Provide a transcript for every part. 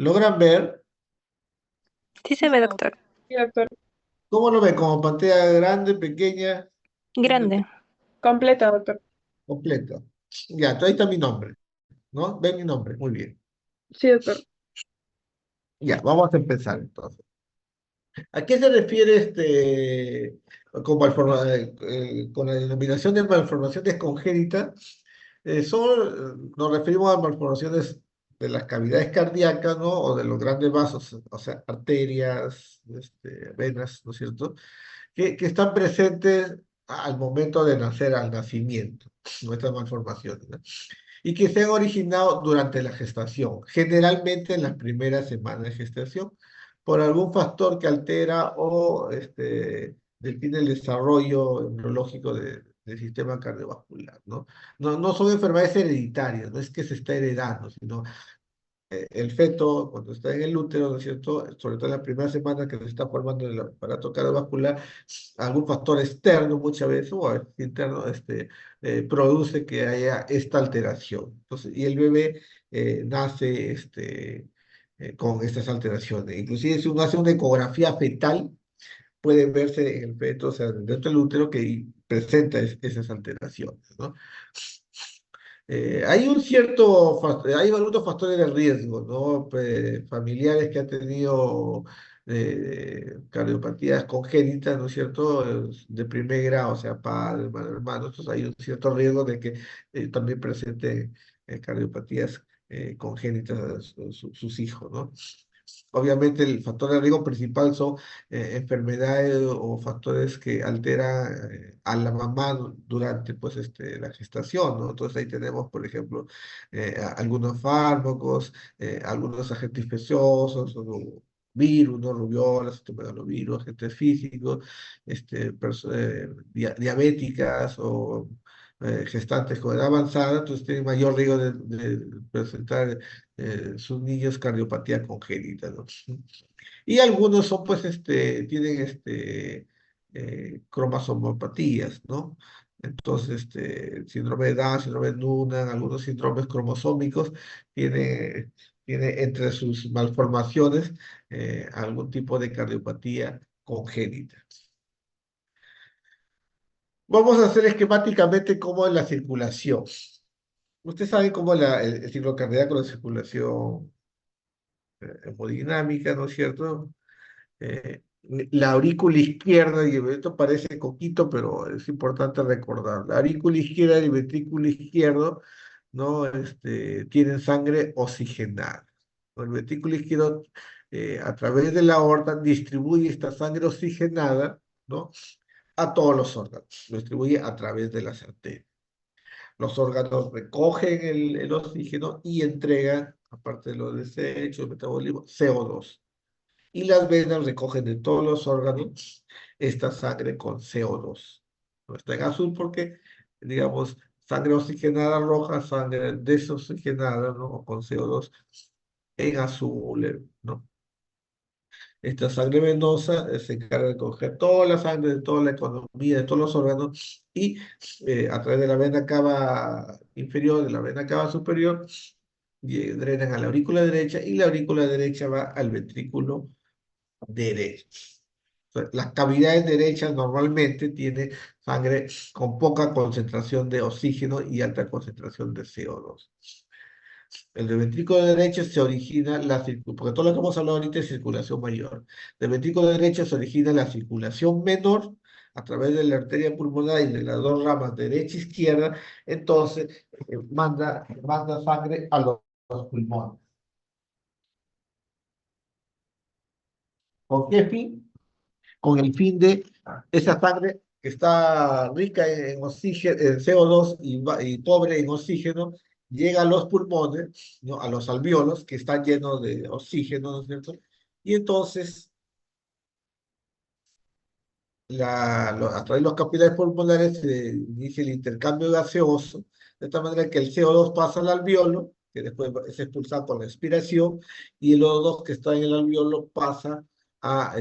¿Logran ver? Sí Sí, se ve, doctor. doctor. ¿Cómo lo ven? ¿Como pantalla grande, pequeña, Grande. Completa, doctor. completa? Ya, ahí está mi nombre, ¿no? Ven mi nombre, muy bien. Sí, doctor. Ya, vamos a empezar entonces. ¿A qué se refiere con la denominación de malformaciones congénitas? Nos referimos a malformaciones de las cavidades cardíacas, ¿no? O de los grandes vasos, o sea, arterias, venas, ¿no es cierto? Que están presentes al momento de nacer, al nacimiento, nuestras malformaciones, ¿no? Y que se han originado durante la gestación, generalmente en las primeras semanas de gestación, por algún factor que altera o detiene el desarrollo neurológico del sistema cardiovascular, ¿no? No son enfermedades hereditarias, no es que se está heredando, sino el feto, cuando está en el útero, ¿no es cierto? Sobre todo en la primera semana que se está formando el aparato cardiovascular, algún factor externo muchas veces, o interno, produce que haya esta alteración. Entonces, y el bebé nace con estas alteraciones. Inclusive si uno hace una ecografía fetal, puede verse en el feto, o sea, dentro del útero, que presenta esas alteraciones, ¿no? Hay algunos factores de riesgo, ¿no? Familiares que han tenido cardiopatías congénitas, ¿no es cierto? De primer grado, o sea, padre, madre, hermano, entonces hay un cierto riesgo de que también presenten cardiopatías congénitas sus hijos, ¿no? Obviamente el factor de riesgo principal son enfermedades o factores que alteran a la mamá durante pues, la gestación, ¿no? Entonces ahí tenemos, por ejemplo, algunos fármacos, algunos agentes infecciosos, o virus, ¿no? Rubiola, citomegalovirus, agentes físicos, diabéticas o gestantes con edad avanzada, entonces tienen mayor riesgo de presentar sus niños cardiopatía congénita, ¿no? Y algunos son, pues, tienen cromosomopatías, ¿no? Entonces, síndrome de Down, síndrome de Noonan, algunos síndromes cromosómicos, tiene entre sus malformaciones algún tipo de cardiopatía congénita. Vamos a hacer esquemáticamente cómo es la circulación. Usted sabe cómo el ciclo cardíaco, la circulación hemodinámica, ¿no es cierto? La aurícula izquierda, y esto parece coquito, pero es importante recordar, la aurícula izquierda y el ventrículo izquierdo, ¿no? Tienen sangre oxigenada. El ventrículo izquierdo, a través de la aorta, distribuye esta sangre oxigenada, ¿no? A todos los órganos, lo distribuye a través de las arterias. Los órganos recogen el oxígeno y entregan, aparte de los desechos, el metabolismo, CO2. Y las venas recogen de todos los órganos esta sangre con CO2. No está en azul porque, digamos, sangre oxigenada roja, sangre desoxigenada, ¿no? O con CO2 en azul, ¿no? Esta sangre venosa se encarga de coger toda la sangre de toda la economía, de todos los órganos, y a través de la vena cava inferior, de la vena cava superior, drenan a la aurícula derecha, y la aurícula derecha va al ventrículo derecho. O sea, las cavidades derechas normalmente tienen sangre con poca concentración de oxígeno y alta concentración de CO2. El del ventrículo derecho se origina porque todo lo que hemos hablado ahorita es circulación mayor. Del ventrículo derecho se origina la circulación menor a través de la arteria pulmonar y de las dos ramas derecha e izquierda, entonces manda sangre a los pulmones. ¿Con qué fin? Con el fin de esa sangre que está rica en oxígeno, en CO2 y pobre en oxígeno, llega a los pulmones, ¿no? A los alvéolos que están llenos de oxígeno, ¿no es cierto? Y entonces, a través de los capilares pulmonares se inicia el intercambio gaseoso, de tal manera que el CO2 pasa al alvéolo, que después es expulsado con la expiración, y el O2 que está en el alvéolo pasa a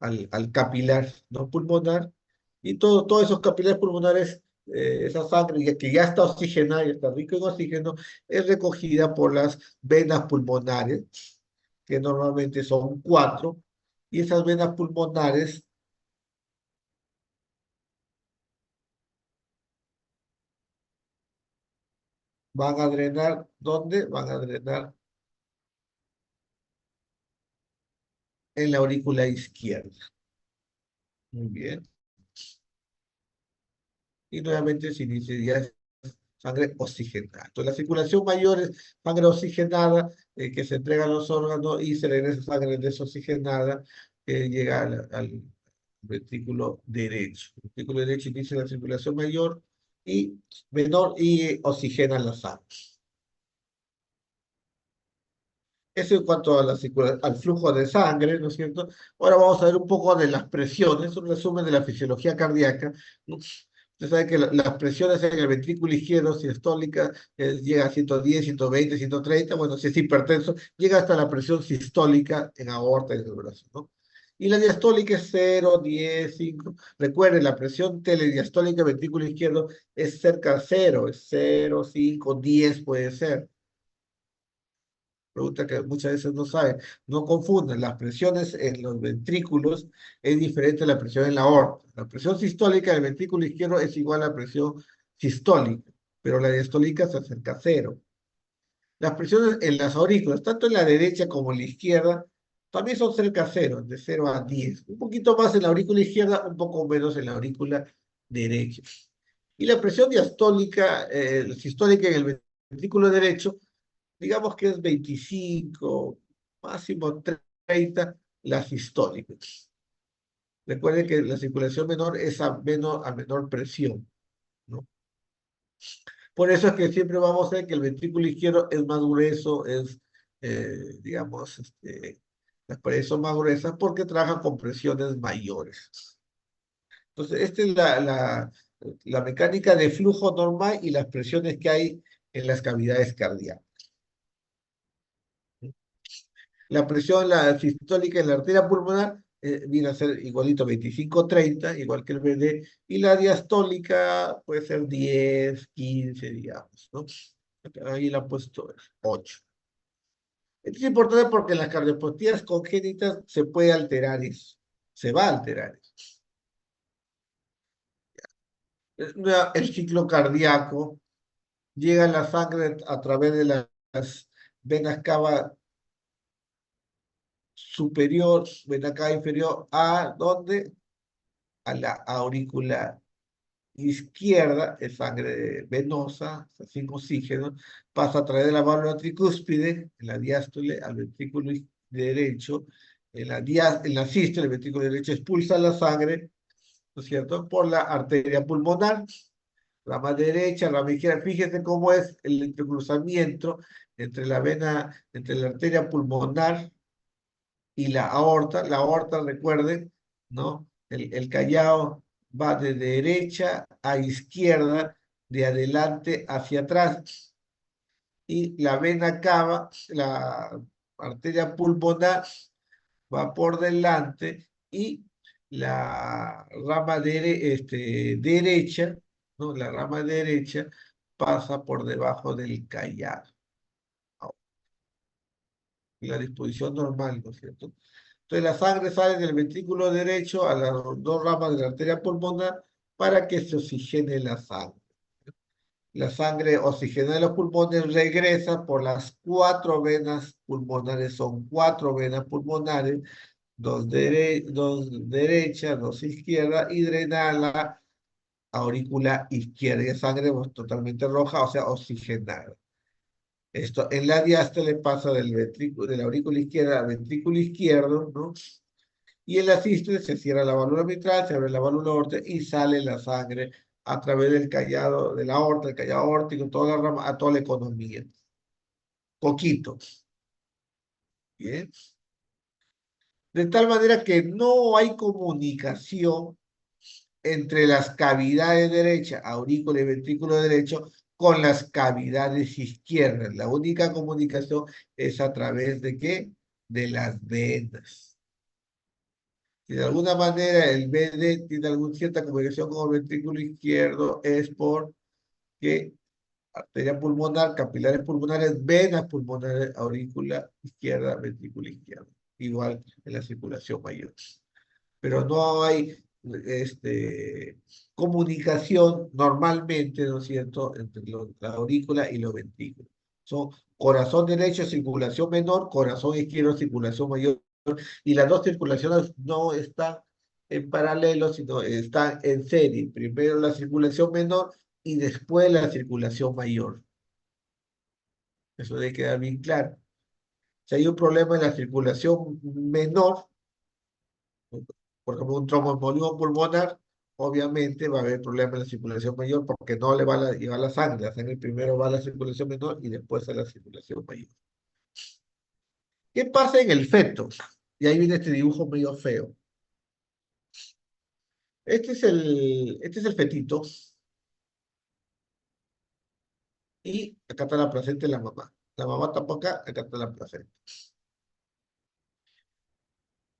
al capilar no pulmonar, y todos esos capilares pulmonares esa sangre que ya está oxigenada y está rica en oxígeno, es recogida por las venas pulmonares, que normalmente son cuatro, y esas venas pulmonares van a drenar, ¿dónde? Van a drenar en la aurícula izquierda. Muy bien. Y nuevamente se inicia ya sangre oxigenada. Entonces, la circulación mayor es sangre oxigenada que se entrega a los órganos y se regresa sangre desoxigenada que llega al ventrículo derecho. El ventrículo derecho inicia la circulación mayor y menor y oxigena la sangre. Eso en cuanto a al flujo de sangre, ¿no es cierto? Ahora vamos a ver un poco de las presiones, un resumen de la fisiología cardíaca, ¿no? Usted sabe que las presiones en el ventrículo izquierdo sistólica llega a 110, 120, 130, bueno, si es hipertenso, llega hasta la presión sistólica en aorta y en el brazo, ¿no? Y la diastólica es 0, 10, 5. Recuerden, la presión telediastólica del ventrículo izquierdo es cerca de 0, es 0, 5, 10 puede ser. Pregunta que muchas veces no saben. No confundan, las presiones en los ventrículos es diferente a la presión en la aorta. La presión sistólica del ventrículo izquierdo es igual a la presión sistólica, pero la diastólica se acerca a 0. Las presiones en las aurículas, tanto en la derecha como en la izquierda, también son cerca a 0, de 0 a 10. Un poquito más en la aurícula izquierda, un poco menos en la aurícula derecha. Y la presión diastólica, sistólica en el ventrículo derecho, digamos que es 25, máximo 30 las históricas. Recuerden que la circulación menor es a menor presión, ¿no? Por eso es que siempre vamos a ver que el ventrículo izquierdo es más grueso, digamos, las paredes son más gruesas porque trabajan con presiones mayores. Entonces, esta es la mecánica de flujo normal y las presiones que hay en las cavidades cardíacas. La presión la sistólica en la arteria pulmonar viene a ser igualito 25-30, igual que el BD, y la diastólica puede ser 10, 15, digamos, ¿no? Ahí la han puesto 8. Esto es importante porque en las cardiopatías congénitas se puede alterar eso, se va a alterar eso. El ciclo cardíaco llega a la sangre a través de las venas cava superior, vena cava inferior, ¿a dónde? A la aurícula izquierda, es sangre venosa, sin oxígeno, pasa a través de la válvula tricúspide, en la diástole, al ventrículo derecho, en la sístole, el ventrículo derecho expulsa la sangre, ¿no es cierto?, por la arteria pulmonar, rama derecha, rama izquierda. Fíjense cómo es el entrecruzamiento entre la vena, entre la arteria pulmonar y la aorta. La aorta, recuerden, ¿no? El callado va de derecha a izquierda, de adelante hacia atrás. Y la vena cava, la arteria pulmonar, va por delante y la rama derecha, ¿no? La rama derecha pasa por debajo del callado. La disposición normal, ¿no es cierto? Entonces la sangre sale del ventrículo derecho a las dos ramas de la arteria pulmonar para que se oxigene la sangre. La sangre oxigenada de los pulmones regresa por las 4 venas pulmonares, son 4 venas pulmonares, dos derechas, dos izquierdas, y drena a la aurícula izquierda, y la sangre totalmente roja, o sea, oxigenada. Esto en la diástole pasa del ventrículo, de la aurícula izquierda al ventrículo izquierdo, ¿no? Y en la sístole se cierra la válvula mitral, se abre la válvula aorta y sale la sangre a través del callado de la aorta, el callado aórtico, toda la rama, a toda la economía. Poquito. Bien. De tal manera que no hay comunicación entre las cavidades derecha, aurícula y ventrículo derecho, con las cavidades izquierdas. La única comunicación es a través de ¿qué? De las venas. Si de alguna manera el VD tiene alguna cierta comunicación con el ventrículo izquierdo, es porque arteria pulmonar, capilares pulmonares, venas pulmonares, aurícula izquierda, ventrículo izquierdo. Igual en la circulación mayor. Pero no hay comunicación normalmente, ¿no es cierto?, entre la aurícula y los ventrículos. Son corazón derecho, circulación menor, corazón izquierdo, circulación mayor, y las dos circulaciones no están en paralelo, sino están en serie. Primero la circulación menor y después la circulación mayor. Eso debe quedar bien claro. Si hay un problema en la circulación menor, por ejemplo, un tromboembolismo pulmonar, obviamente va a haber problemas en la circulación mayor porque no le va a llevar la sangre primero va a la circulación menor y después a la circulación mayor. ¿Qué pasa en el feto? Y ahí viene este dibujo medio feo. Este es el fetito y acá está la placenta de la mamá. La mamá está por acá, acá está la placenta.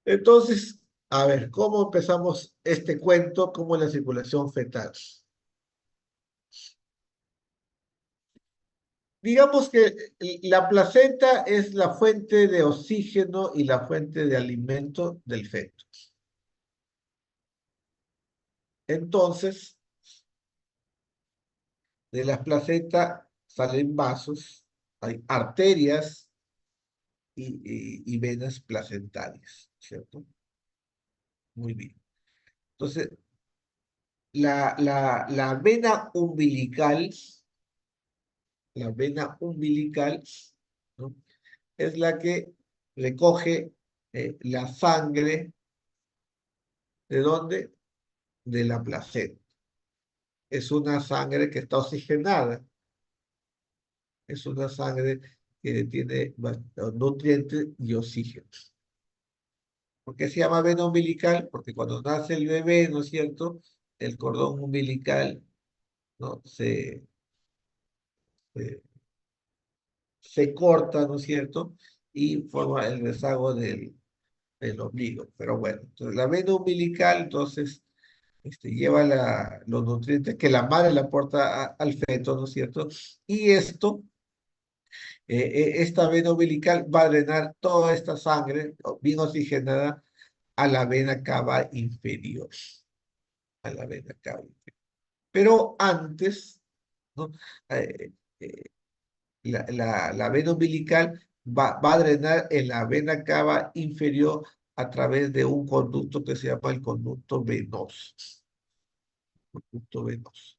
Entonces, a ver, ¿cómo empezamos este cuento? ¿Cómo es la circulación fetal? Digamos que la placenta es la fuente de oxígeno y la fuente de alimento del feto. Entonces, de las placentas salen vasos, hay arterias y venas placentarias, ¿cierto? Muy bien. Entonces, la vena umbilical, ¿no?, es la que recoge la sangre. ¿De dónde? De la placenta. Es una sangre que está oxigenada, es una sangre que tiene nutrientes y oxígeno. ¿Por qué se llama vena umbilical? Porque cuando nace el bebé, ¿no es cierto?, el cordón umbilical, ¿no?, se, se corta, ¿no es cierto?, y forma el rezago del ombligo. Pero bueno, entonces la vena umbilical, entonces, lleva los nutrientes que la madre le aporta al feto, ¿no es cierto? Y esta vena umbilical va a drenar toda esta sangre bien oxigenada a la vena cava inferior, a la vena cava inferior. Pero antes, ¿no?, eh, eh, la vena umbilical va a drenar en la vena cava inferior a través de un conducto que se llama el conducto venoso. Conducto venoso.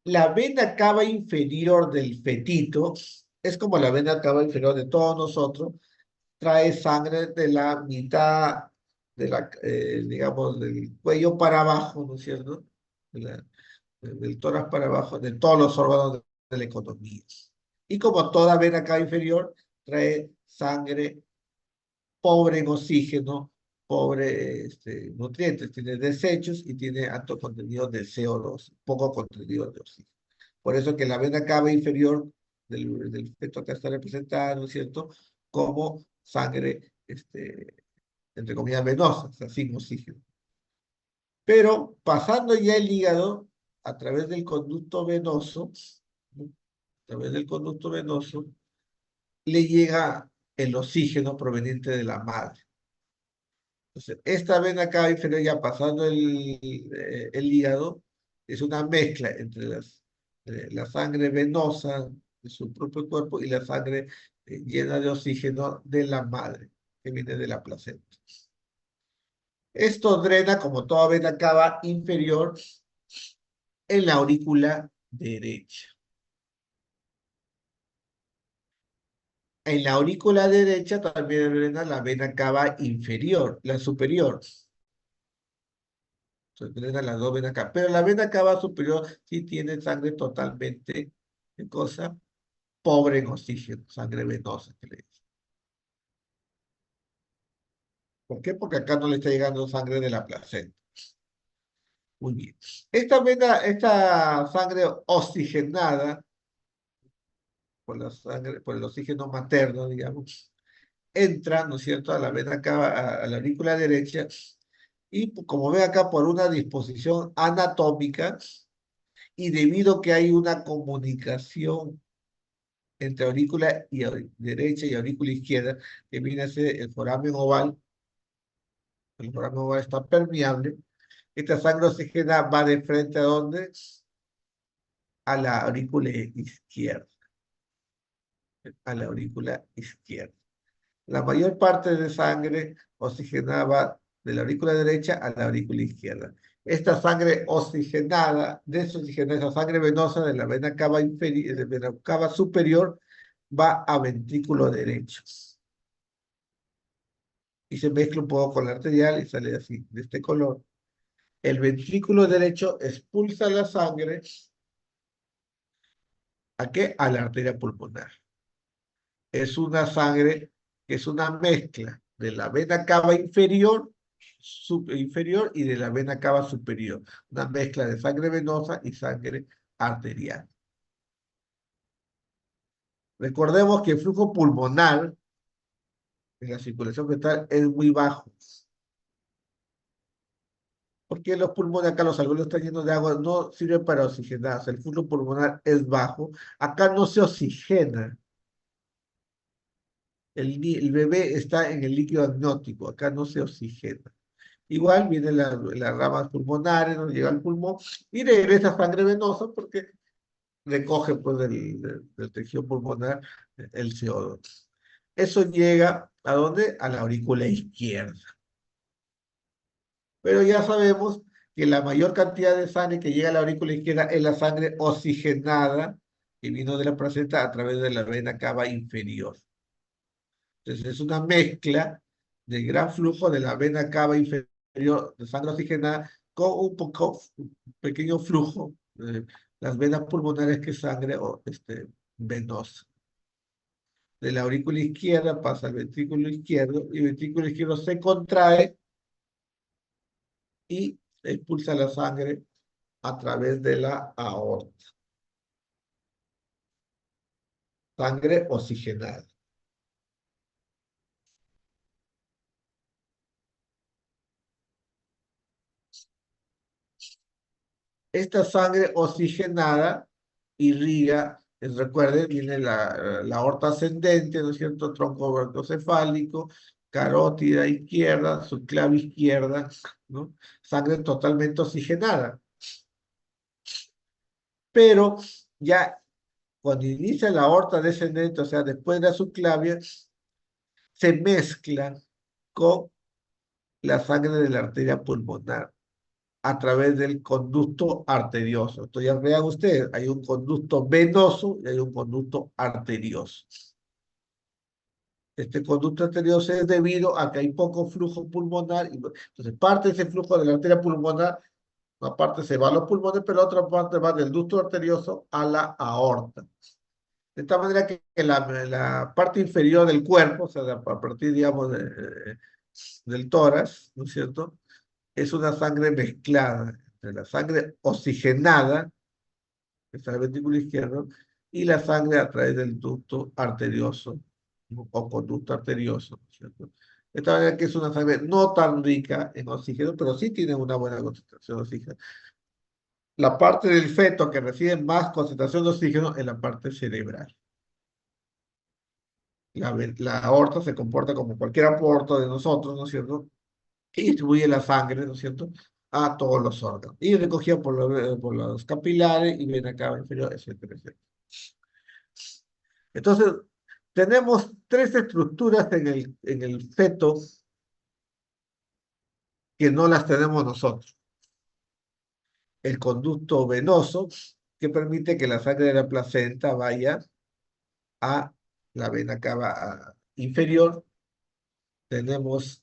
La vena cava inferior del fetito es como la vena cava inferior de todos nosotros, trae sangre de la mitad digamos, del cuello para abajo, ¿no es cierto? Del tórax para abajo, de todos los órganos de la economía. Y como toda vena cava inferior, trae sangre pobre en oxígeno, pobre nutrientes, tiene desechos y tiene alto contenido de CO2, poco contenido de oxígeno. Por eso que la vena cava inferior del feto acá está representada, ¿no es cierto?, como sangre, entre comillas, venosa, o sea, sin oxígeno. Pero pasando ya el hígado, a través del conducto venoso, ¿no?, a través del conducto venoso, le llega el oxígeno proveniente de la madre. Entonces, esta vena cava inferior, ya pasando el hígado, es una mezcla entre la sangre venosa de su propio cuerpo y la sangre llena de oxígeno de la madre, que viene de la placenta. Esto drena, como toda vena cava inferior, en la aurícula derecha. En la aurícula derecha también drena la vena cava inferior, la superior. Se drena las dos venas cava. Pero la vena cava superior sí tiene sangre totalmente, ¿qué cosa? Pobre en oxígeno, sangre venosa que le dice. ¿Por qué? Porque acá no le está llegando sangre de la placenta. Muy bien. Esta sangre oxigenada por el oxígeno materno, digamos, entra, ¿no es cierto?, a la vena cava, a la aurícula derecha, y como ve acá, por una disposición anatómica, y debido a que hay una comunicación entre aurícula derecha y aurícula izquierda, que viene a ser el foramen oval está permeable, esta sangre oxigenada va de frente a dónde? A la aurícula izquierda, a la aurícula izquierda. La mayor parte de sangre oxigenada va de la aurícula derecha a la aurícula izquierda. Esta sangre oxigenada, desoxigenada, esa sangre venosa de la vena cava inferior, de la cava superior, va a ventrículo derecho. Y se mezcla un poco con la arterial y sale así, de este color. El ventrículo derecho expulsa la sangre, ¿a qué? A la arteria pulmonar. Es una sangre que es una mezcla de la vena cava inferior, inferior y de la vena cava superior. Una mezcla de sangre venosa y sangre arterial. Recordemos que el flujo pulmonar en la circulación fetal es muy bajo. Porque los pulmones acá, los alveolos están llenos de agua, no sirven para oxigenar. O sea, el flujo pulmonar es bajo. Acá no se oxigena. El bebé está en el líquido amniótico, acá no se oxigena. Igual vienen las ramas pulmonares, nos llega al pulmón y regresa sangre venosa porque recoge pues, del tejido pulmonar el CO2. Eso llega ¿a dónde? A la aurícula izquierda. Pero ya sabemos que la mayor cantidad de sangre que llega a la aurícula izquierda es la sangre oxigenada que vino de la placenta a través de la vena cava inferior. Entonces es una mezcla de gran flujo de la vena cava inferior de sangre oxigenada con un pequeño flujo de las venas pulmonares que es sangre venosa. De la aurícula izquierda pasa al ventrículo izquierdo y el ventrículo izquierdo se contrae y expulsa la sangre a través de la aorta. Sangre oxigenada. Esta sangre oxigenada irriga, recuerden, viene la aorta ascendente, ¿no es cierto? Tronco brachiocefálico, carótida izquierda, subclavia izquierda, ¿no? Sangre totalmente oxigenada. Pero ya cuando inicia la aorta descendente, o sea, después de la subclavia, se mezcla con la sangre de la arteria pulmonar a través del conducto arterioso. Entonces ya vean ustedes, hay un conducto venoso y hay un conducto arterioso. Este conducto arterioso es debido a que hay poco flujo pulmonar. Entonces parte de ese flujo de la arteria pulmonar, una parte se va a los pulmones, pero la otra parte va del ducto arterioso a la aorta. De esta manera que la parte inferior del cuerpo, o sea, a partir, digamos, del tórax, ¿no es cierto?, es una sangre mezclada entre la sangre oxigenada, que está en el ventrículo izquierdo, y la sangre a través del ducto arterioso, ¿no? O conducto arterioso, ¿no es cierto? De esta manera que es una sangre no tan rica en oxígeno, pero sí tiene una buena concentración de oxígeno. La parte del feto que recibe más concentración de oxígeno es la parte cerebral. La aorta se comporta como cualquier aporte de nosotros, ¿no es cierto? Y distribuye la sangre, ¿no es cierto?, a todos los órganos. Y recogida por los capilares y vena cava inferior, etcétera, etcétera. Entonces, tenemos tres estructuras en el feto que no las tenemos nosotros. El conducto venoso, que permite que la sangre de la placenta vaya a la vena cava inferior. Tenemos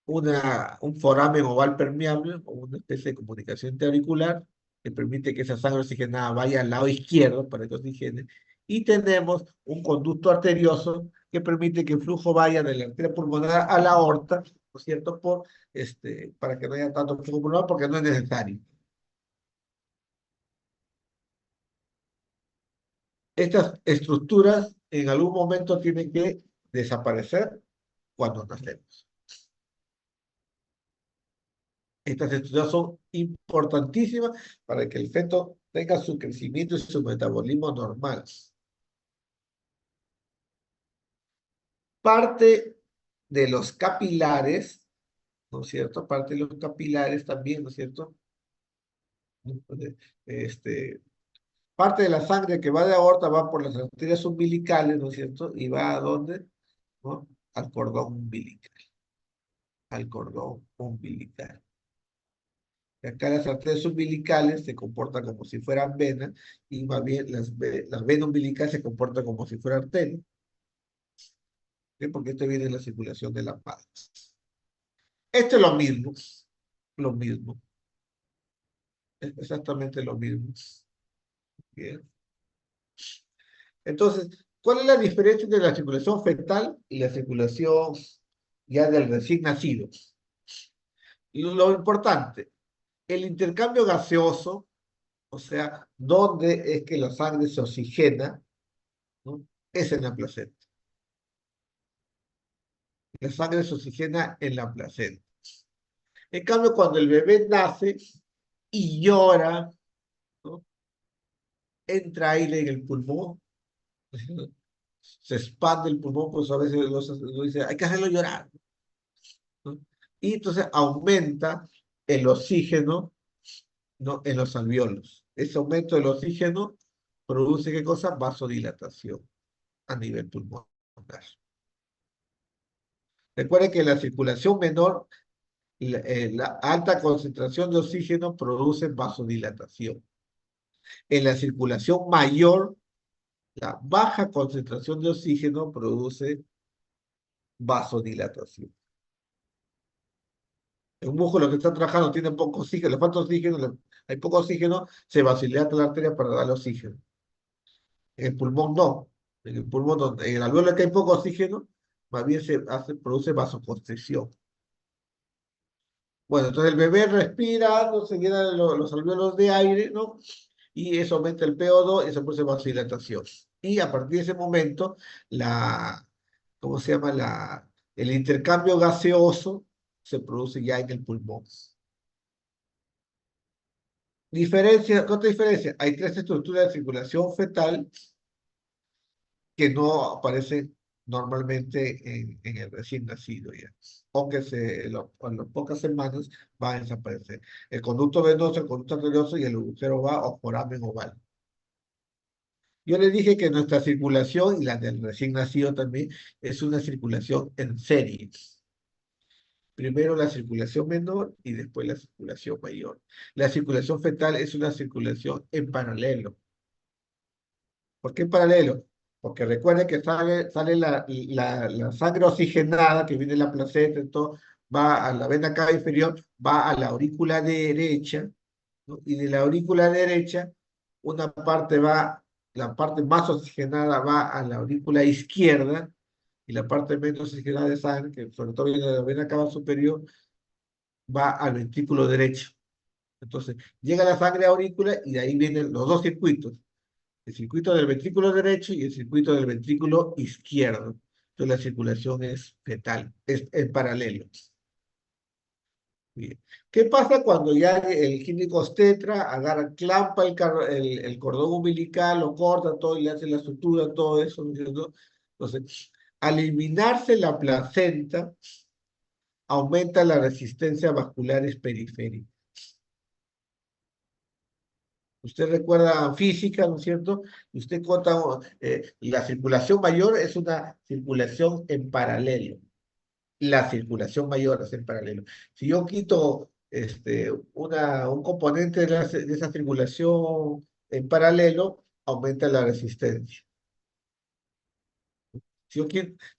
un foramen oval permeable o una especie de comunicación intraauricular que permite que esa sangre oxigenada vaya al lado izquierdo para que oxigene. Y tenemos un conducto arterioso que permite que el flujo vaya de la arteria pulmonar a la aorta, ¿no es cierto?, para que no haya tanto flujo pulmonar porque no es necesario. Estas estructuras en algún momento tienen que desaparecer cuando nacemos. Estas estructuras son importantísimas para que el feto tenga su crecimiento y su metabolismo normal. Parte de los capilares, ¿no es cierto? Parte de los capilares también, ¿no es cierto? Este, parte de la sangre que va de aorta va por las arterias umbilicales, ¿no es cierto? Y va a dónde, ¿no? Al cordón umbilical. Al cordón umbilical. Y acá las arterias umbilicales se comportan como si fueran venas, y más bien la vena umbilical se comporta como si fuera arteria. ¿Sí? Porque esto viene de la circulación de la madre. Esto es lo mismo, lo mismo. Es exactamente lo mismo. Bien. Entonces, ¿cuál es la diferencia entre la circulación fetal y la circulación ya del recién nacido? Lo importante, el intercambio gaseoso, o sea, dónde es que la sangre se oxigena, ¿no? Es en la placenta. La sangre se oxigena en la placenta. En cambio, cuando el bebé nace y llora, ¿no? Entra aire en el pulmón, se expande el pulmón, pues a veces lo dice, hay que hacerlo llorar, ¿no? Y entonces aumenta el oxígeno, ¿no? En los alvéolos. Ese aumento del oxígeno produce, ¿qué cosa? Vasodilatación a nivel pulmonar. Recuerden que en la circulación menor, la alta concentración de oxígeno produce vasodilatación. En la circulación mayor, la baja concentración de oxígeno produce vasodilatación. Un músculo que está trabajando tiene poco oxígeno, le falta oxígeno, hay poco oxígeno, se vasodilata la arteria para darle oxígeno. En el pulmón no. En el pulmón, en el alvéolo que hay poco oxígeno, más bien produce vasoconstricción. Bueno, entonces el bebé respira, no se llenan los alvéolos de aire, ¿no? Y eso aumenta el PO2 y eso produce vasodilatación. Y a partir de ese momento, ¿cómo se llama? El intercambio gaseoso se produce ya en el pulmón. Diferencia, ¿qué otra diferencia? Hay tres estructuras de circulación fetal que no aparecen normalmente en el recién nacido ya, o que en las pocas semanas van a desaparecer. El conducto venoso, el conducto arterioso y el agujero va o foramen oval. Yo les dije que nuestra circulación, y la del recién nacido también, es una circulación en serie. Primero la circulación menor y después la circulación mayor. La circulación fetal es una circulación en paralelo. ¿Por qué en paralelo? Porque recuerden que sale la sangre oxigenada que viene de la placenta, entonces va a la vena cava inferior, va a la aurícula derecha, ¿no? Y de la aurícula derecha, la parte más oxigenada va a la aurícula izquierda, y la parte menos oxigenada de sangre, que sobre todo viene de la vena cava superior, va al ventrículo derecho. Entonces, llega la sangre a aurícula y de ahí vienen los dos circuitos, el circuito del ventrículo derecho y el circuito del ventrículo izquierdo. Entonces la circulación es fetal, es en paralelo. Bien. ¿Qué pasa cuando ya el químico obstetra agarra, clampa el cordón umbilical, lo corta todo y le hace la sutura, todo eso, ¿no es cierto? Entonces, al eliminarse la placenta, aumenta la resistencia vasculares periférica. Usted recuerda física, ¿no es cierto? Y usted cuenta, la circulación mayor es una circulación en paralelo. La circulación mayor es en paralelo. Si yo quito un componente de esa circulación en paralelo, aumenta la resistencia. Si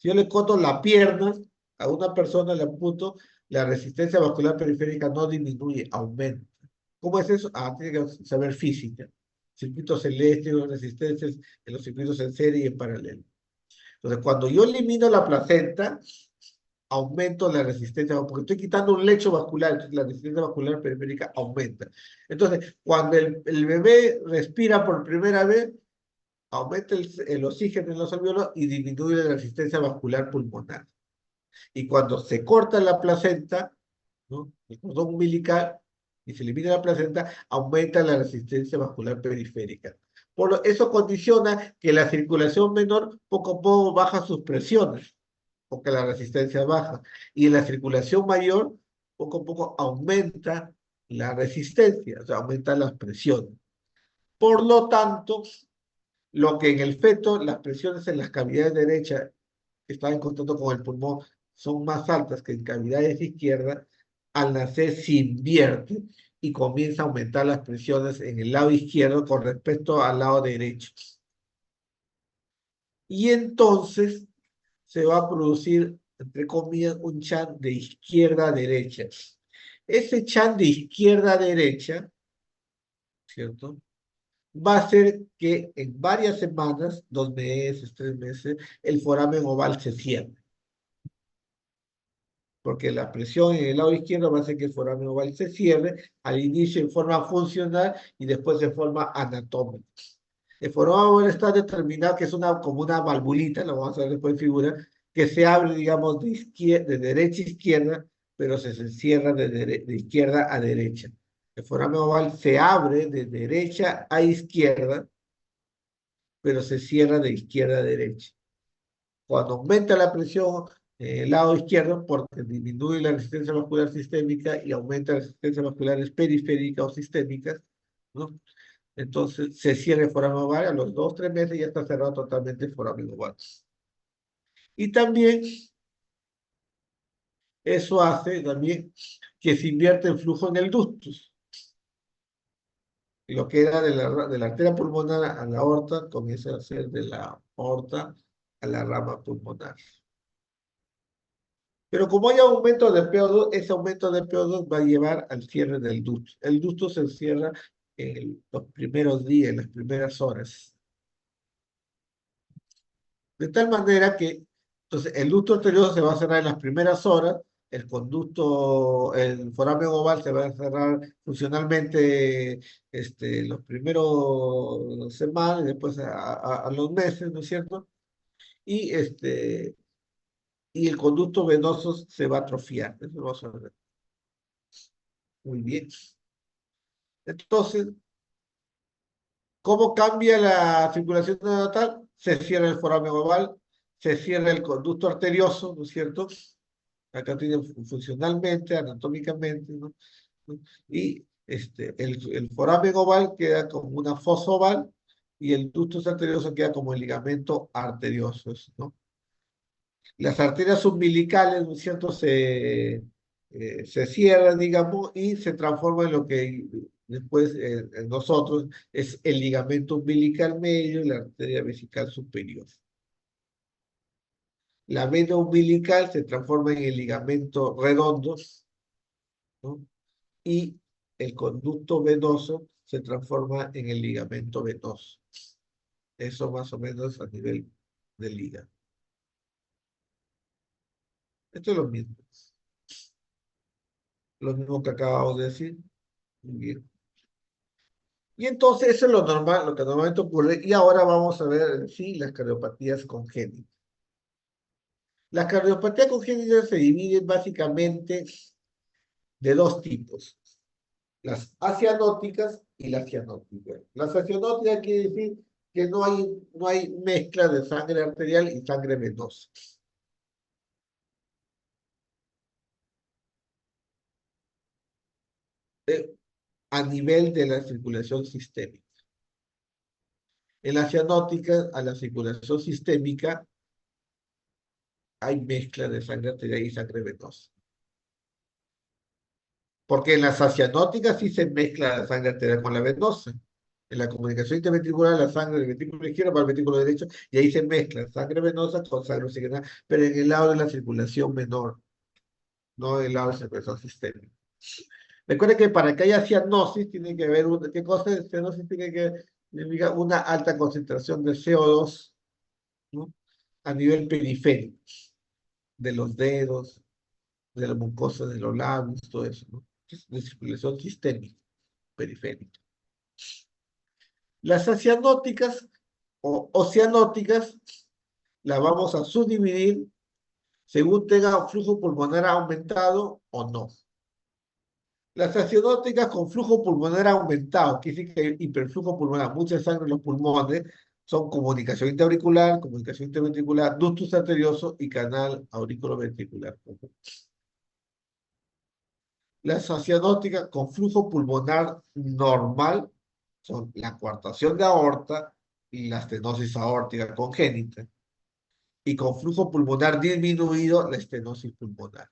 yo le corto la pierna a una persona, le amputo, la resistencia vascular periférica no disminuye, aumenta. ¿Cómo es eso? Tiene que saber física. Circuitos eléctricos, resistencias en los circuitos en serie y en paralelo. Entonces, cuando yo elimino la placenta, aumento la resistencia, porque estoy quitando un lecho vascular, entonces la resistencia vascular periférica aumenta. Entonces, cuando el bebé respira por primera vez, aumenta el oxígeno en los alvéolos y disminuye la resistencia vascular pulmonar. Y cuando se corta la placenta, ¿no? El cordón umbilical, y se elimina la placenta, aumenta la resistencia vascular periférica. Eso condiciona que la circulación menor poco a poco baja sus presiones, porque la resistencia baja. Y en la circulación mayor, poco a poco aumenta la resistencia, o sea, aumentan las presiones. Por lo tanto, lo que en el feto, las presiones en las cavidades derechas que están en contacto con el pulmón son más altas que en cavidades izquierdas, al nacer se invierte y comienza a aumentar las presiones en el lado izquierdo con respecto al lado derecho. Y entonces se va a producir, entre comillas, un chan de izquierda a derecha. Ese chan de izquierda a derecha, ¿cierto? Va a hacer que en varias semanas, 2 meses, 3 meses, el foramen oval se cierre. Porque la presión en el lado izquierdo va a hacer que el foramen oval se cierre, al inicio en forma funcional y después en forma anatómica. El foramen oval está determinado que es como una valvulita, lo vamos a ver después en figura, que se abre, digamos, de derecha a izquierda, pero se cierra de izquierda a derecha. El foramen oval se abre de derecha a izquierda, pero se cierra de izquierda a derecha. Cuando aumenta la presión en el lado izquierdo, porque disminuye la resistencia vascular sistémica y aumenta las resistencias vasculares periféricas o sistémicas, ¿no? Entonces se cierra el foramen oval, a los 2 o 3 meses ya está cerrado totalmente el foramen oval. Y también eso hace también que se invierta el flujo en el ductus. Lo que era de la arteria pulmonar a la aorta comienza a ser de la aorta a la rama pulmonar. Pero como hay aumento de PO2, ese aumento de PO2 va a llevar al cierre del ducto. El ducto se cierra en los primeros días, en las primeras horas. De tal manera que, entonces, el ducto arterioso se va a cerrar en las primeras horas, el foramen oval se va a cerrar funcionalmente los primeros semanas, después a los meses, ¿no es cierto? Y, y el conducto venoso se va a atrofiar. Eso lo vamos a ver. Muy bien. Entonces, ¿cómo cambia la circulación neonatal? Se cierra el foramen oval, se cierra el conducto arterioso, ¿no es cierto? Acá tiene funcionalmente, anatómicamente, ¿no? Y el foramen oval queda como una fosa oval y el ductus arterioso queda como el ligamento arterioso, ¿no? Las arterias umbilicales, ¿no es cierto?, se cierran, digamos, y se transforman en lo que después en nosotros es el ligamento umbilical medio y la arteria vesical superior. La vena umbilical se transforma en el ligamento redondo, ¿no? Y el conducto venoso se transforma en el ligamento venoso. Eso más o menos a nivel del hígado. Esto es lo mismo que acabamos de decir. Muy bien. Y entonces eso es lo normal, lo que normalmente ocurre. Y ahora vamos a ver, sí, las cardiopatías congénitas. Las cardiopatías congénitas se dividen básicamente de dos tipos. Las acianóticas y las cianóticas. Las acianóticas quiere decir que no hay mezcla de sangre arterial y sangre venosa. A nivel de la circulación sistémica. En la cianótica, a la circulación sistémica, hay mezcla de sangre arterial y sangre venosa. Porque en las acianóticas sí se mezcla la sangre arterial con la venosa. En la comunicación interventricular, la sangre del ventrículo izquierdo va al ventrículo derecho y ahí se mezcla sangre venosa con sangre oxigenada, pero en el lado de la circulación menor, no en el lado de la circulación sistémica. Recuerden que para que haya cianosis tiene que haber ¿qué cosa es cianosis? Tiene que haber una alta concentración de CO2, ¿no? A nivel periférico, de los dedos, de la mucosa de los labios, todo eso, ¿no? De circulación sistémica, periférica. Las acianóticas o cianóticas, las vamos a subdividir según tenga flujo pulmonar aumentado o no. Las acianóticas con flujo pulmonar aumentado, que dice que hay hiperflujo pulmonar, mucha sangre en los pulmones, son comunicación interventricular, ductus arterioso y canal auriculoventricular. Las acianóticas con flujo pulmonar normal son la coartación de aorta y la estenosis aórtica congénita, y con flujo pulmonar disminuido, la estenosis pulmonar.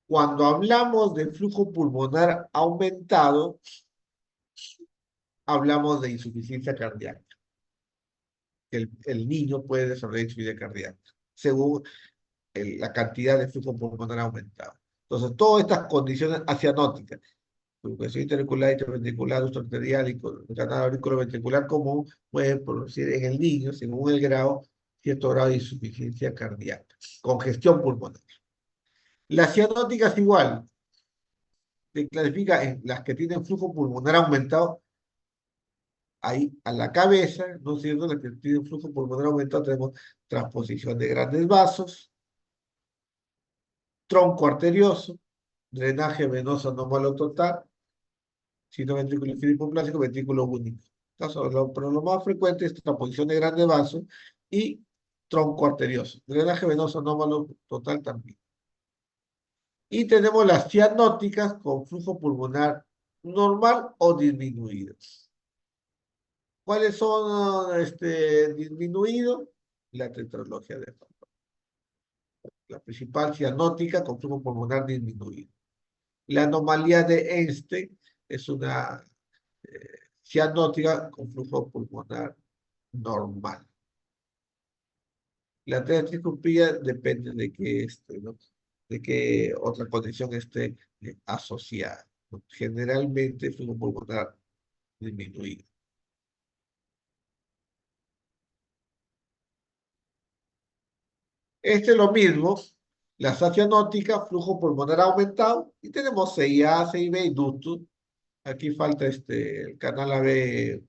Cuando hablamos de flujo pulmonar aumentado, hablamos de insuficiencia cardíaca. El niño puede desarrollar insuficiencia cardíaca, según la cantidad de flujo pulmonar aumentado. Entonces, todas estas condiciones acianóticas, circulación interventricular, interventricular, arterial y canal auriculoventricular común, pueden producir en el niño, según el grado, cierto grado de insuficiencia cardíaca, congestión pulmonar. Las cianóticas igual, se clasifica en las que tienen flujo pulmonar aumentado, ahí a la cabeza, ¿no es cierto? Las que tienen flujo pulmonar aumentado tenemos transposición de grandes vasos, tronco arterioso, drenaje venoso anómalo total, sino ventrículo hipoplásico, ventrículo único. Pero lo más frecuente es transposición de grandes vasos y tronco arterioso. Drenaje venoso anómalo total también. Y tenemos las cianóticas con flujo pulmonar normal o disminuido. ¿Cuáles son disminuidos? La tetralogía de Fallot. La principal cianótica con flujo pulmonar disminuido. La anomalía de Einstein es una cianótica con flujo pulmonar normal. La tricuspida depende de qué ¿no? De qué otra condición esté asociada, ¿no? Generalmente flujo pulmonar disminuido. Este es lo mismo, la cianótica, flujo pulmonar aumentado, y tenemos CIA, CIB y ductus. Aquí falta el canal AB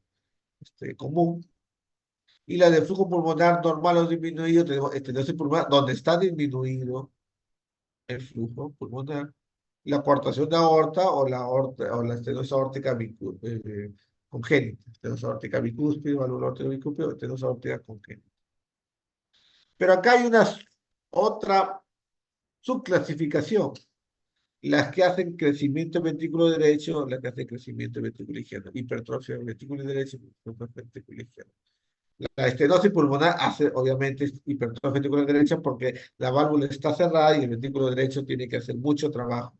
común. Y la de flujo pulmonar normal o disminuido, tenemos estenosis pulmonar, donde está disminuido el flujo pulmonar, la coartación de aorta o la estenosis aórtica congénita, estenosis aórtica bicúspide, válvula aórtica bicúspide o estenosis aórtica congénita. Pero acá hay otra subclasificación, las que hacen crecimiento del ventrículo derecho, las que hacen crecimiento del ventrículo izquierdo, hipertrofia del ventrículo derecho, hipertrofia del ventrículo izquierdo. La estenosis pulmonar hace, obviamente, hipertrofia ventricular derecha porque la válvula está cerrada y el ventrículo derecho tiene que hacer mucho trabajo.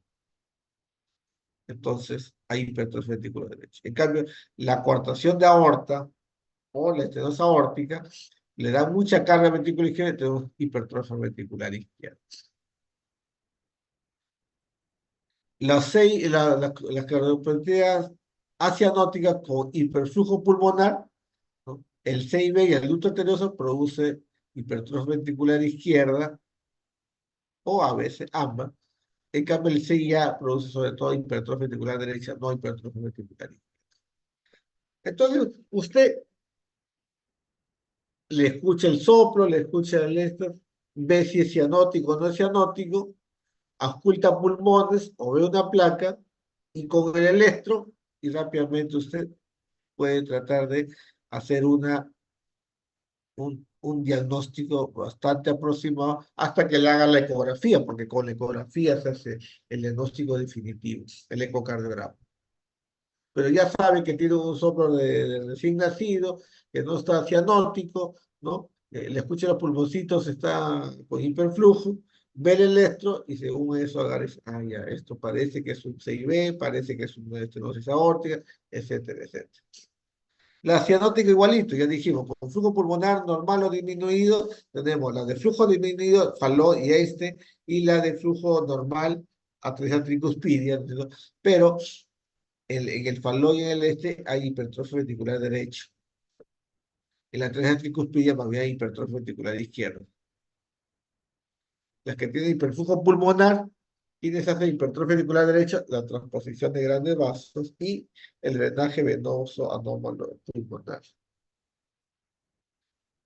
Entonces, hay hipertrofia ventricular derecha. En cambio, la coartación de aorta o la estenosis aórtica le da mucha carga al ventrículo izquierdo y tenemos hipertrofia ventricular izquierda. Las cardiopatías acianóticas con hiperflujo pulmonar, ¿no? El CIB y el ducto arterioso produce hipertrofia ventricular izquierda, o a veces ambas. En cambio, el CIA produce sobre todo hipertrofia ventricular derecha, no hipertrofia ventricular izquierda. Entonces, usted le escucha el soplo, le escucha el esto, ve si es cianótico o no es cianótico, ausculta pulmones o ve una placa, y con el electro, y rápidamente usted puede tratar de hacer un diagnóstico bastante aproximado hasta que le hagan la ecografía, porque con la ecografía se hace el diagnóstico definitivo, el ecocardiograma. Pero ya sabe que tiene un soplo de recién nacido, que no está cianótico, ¿no? Le escucha los pulmoncitos, está con hiperflujo, ve el electro y según eso agarra, ya, esto parece que es un CIB, parece que es una estenosis aórtica, etcétera, etcétera. La cianótica igualito, ya dijimos, con flujo pulmonar normal o disminuido, tenemos la de flujo disminuido, Fallot y y la de flujo normal, atrofia tricuspidia, ¿no? Pero en el Fallot y en el hay hipertrofia ventricular derecho. En la atrofia tricuspidia más bien hay hipertrofia ventricular izquierda. Las que tienen hiperflujo pulmonar quienes hacen hipertrofia ventricular derecha, la transposición de grandes vasos y el drenaje venoso anómalo pulmonar.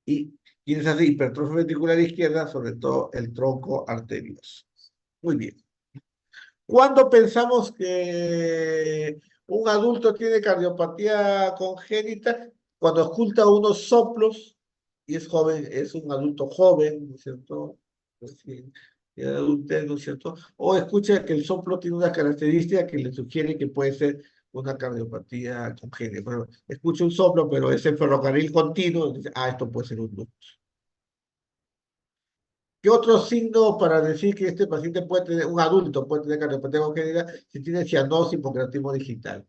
Y quienes hacen hipertrofia ventricular izquierda, sobre todo el tronco arterioso. Muy bien. ¿Cuándo pensamos que un adulto tiene cardiopatía congénita? Cuando oculta unos soplos y es joven, es un adulto joven, ¿no es cierto? Recién de adultez, ¿no es cierto? O escucha que el soplo tiene una característica que le sugiere que puede ser una cardiopatía congénita. Pero escucha un soplo, pero es el ferrocarril continuo, dice, esto puede ser un lupus. ¿Qué otro signo para decir que este paciente puede tener, un adulto puede tener cardiopatía congénita si tiene cianosis y hipocreatismo digital?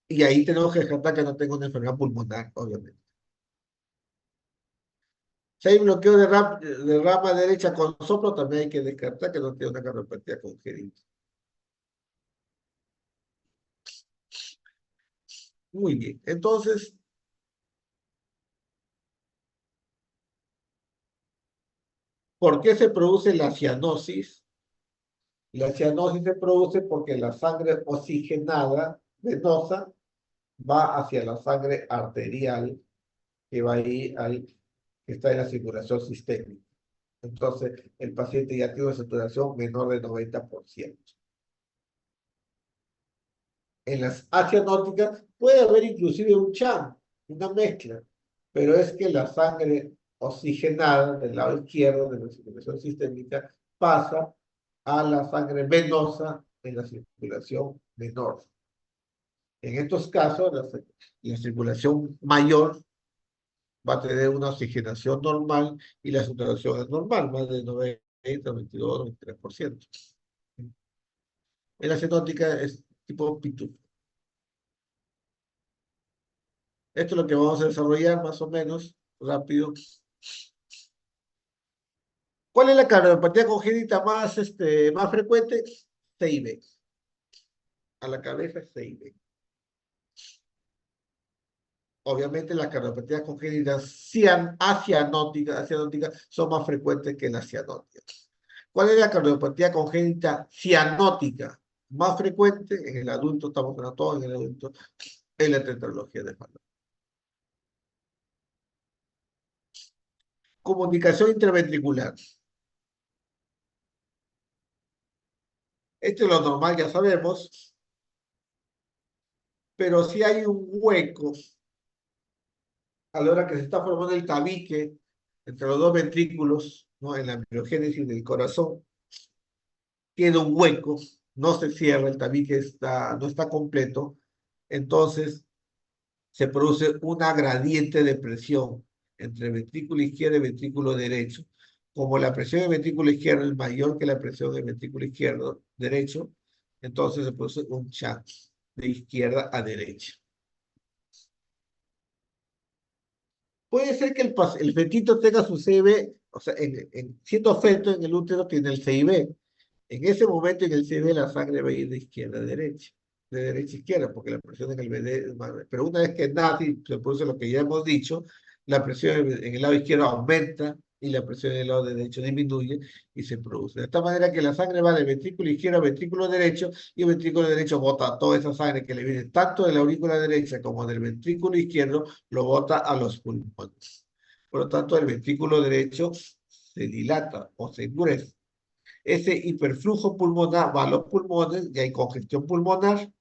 Y ahí tenemos que descartar que no tenga una enfermedad pulmonar, obviamente. Si hay bloqueo de rama derecha con soplo, también hay que descartar que no tiene una cardiopatía congénita. Muy bien. Entonces, ¿por qué se produce la cianosis? La cianosis se produce porque la sangre oxigenada venosa va hacia la sangre arterial que va ahí que está en la circulación sistémica. Entonces, el paciente ya tiene una saturación menor del 90%. En las acianóticas puede haber inclusive un CHAM, una mezcla, pero es que la sangre oxigenada del lado izquierdo de la circulación sistémica pasa a la sangre venosa en la circulación menor. En estos casos, la circulación mayor va a tener una oxigenación normal y la saturación es normal, más de 90, 92, 93%. En la cenótica es tipo pitufo. Esto es lo que vamos a desarrollar más o menos rápido. ¿Cuál es la cardiopatía congénita más frecuente? CIB. A la cabeza CIB. Obviamente las cardiopatías congénitas acianóticas son más frecuentes que las cianóticas. ¿Cuál es la cardiopatía congénita cianótica más frecuente? En el adulto, estamos hablando todo en el adulto, en la tetralogía de Fallot. Comunicación intraventricular. Esto es lo normal, ya sabemos, pero si hay un hueco a la hora que se está formando el tabique entre los dos ventrículos, ¿no? En la embriogénesis del corazón, queda un hueco, no se cierra, el tabique no está completo, entonces se produce una gradiente de presión entre el ventrículo izquierdo y el ventrículo derecho. Como la presión del ventrículo izquierdo es mayor que la presión del ventrículo izquierdo derecho, entonces se produce un shunt de izquierda a derecha. Puede ser que el fetito tenga su CIB, o sea, siendo feto en el útero tiene el CIB. En ese momento en el CIB la sangre va a ir de izquierda a derecha, de derecha a izquierda, porque la presión en el BD es más. Pero una vez que nace y se produce lo que ya hemos dicho, la presión en el lado izquierdo aumenta y la presión en el lado derecho disminuye y se produce. De esta manera que la sangre va del ventrículo izquierdo al ventrículo derecho y el ventrículo derecho bota toda esa sangre que le viene tanto de la aurícula derecha como del ventrículo izquierdo, lo bota a los pulmones. Por lo tanto, el ventrículo derecho se dilata o se endurece. Ese hiperflujo pulmonar va a los pulmones y hay congestión pulmonar.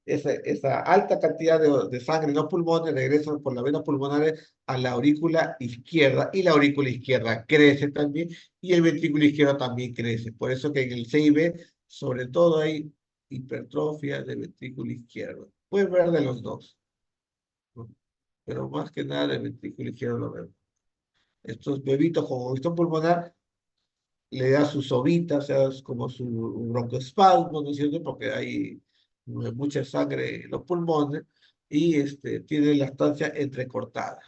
Esa alta cantidad de sangre en los pulmones regresa por las venas pulmonares a la aurícula izquierda y la aurícula izquierda crece también y el ventrículo izquierdo también crece. Por eso que en el CIB sobre todo hay hipertrofia del ventrículo izquierdo. Pueden ver de los dos, ¿no? Pero más que nada el ventrículo izquierdo lo vemos. Estos bebitos con congestión pulmonar le da sus sobitas, o sea, es como su broncoespasmo, ¿no es cierto? Porque hay mucha sangre en los pulmones y tiene la estancia entrecortada.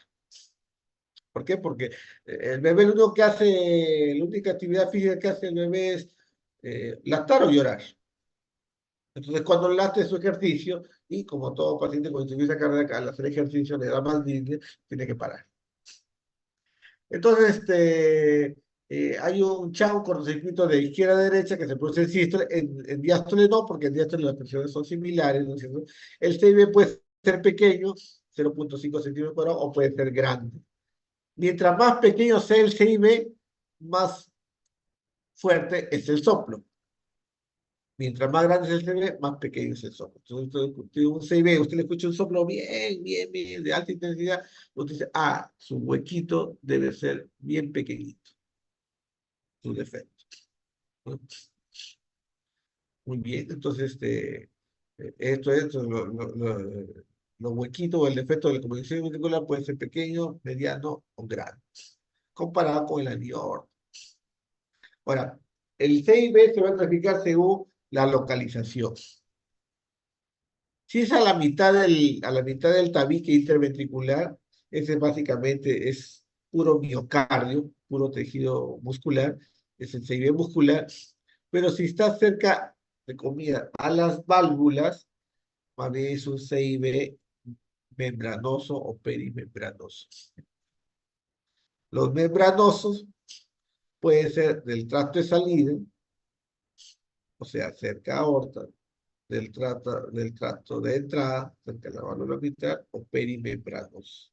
¿Por qué? Porque el bebé lo único que hace, la única actividad física que hace el bebé es lactar o llorar. Entonces, cuando late es su ejercicio y como todo paciente con insuficiencia cardíaca, al hacer ejercicio le da más disnea, tiene que parar. Entonces, hay un cortocircuito de izquierda a derecha que se produce en sístole, en diástole no, porque en diástole las presiones son similares, ¿no es cierto? El CIB puede ser pequeño, 0,5 centímetros cuadrados, o puede ser grande. Mientras más pequeño sea el CIB, más fuerte es el soplo. Mientras más grande es el CIB, más pequeño es el soplo. Entonces, usted un CIB, usted le escucha un soplo bien, bien, bien, de alta intensidad, usted dice, ah, su huequito debe ser bien pequeñito, su defecto, ¿no? Muy bien, entonces, los huequitos o el defecto de la comunicación ventricular puede ser pequeño, mediano o grande, comparado con el anillo aórtico. Ahora, el CIB se va a clasificar según la localización. Si es a la mitad del tabique interventricular, ese básicamente es puro miocardio, puro tejido muscular, es el CIB muscular, pero si está cerca, de comida, a las válvulas, más bien es un CIB membranoso o perimembranoso. Los membranosos pueden ser del tracto de salida, o sea, cerca a aorta, del tracto de entrada, cerca de la válvula mitral, o perimembranos.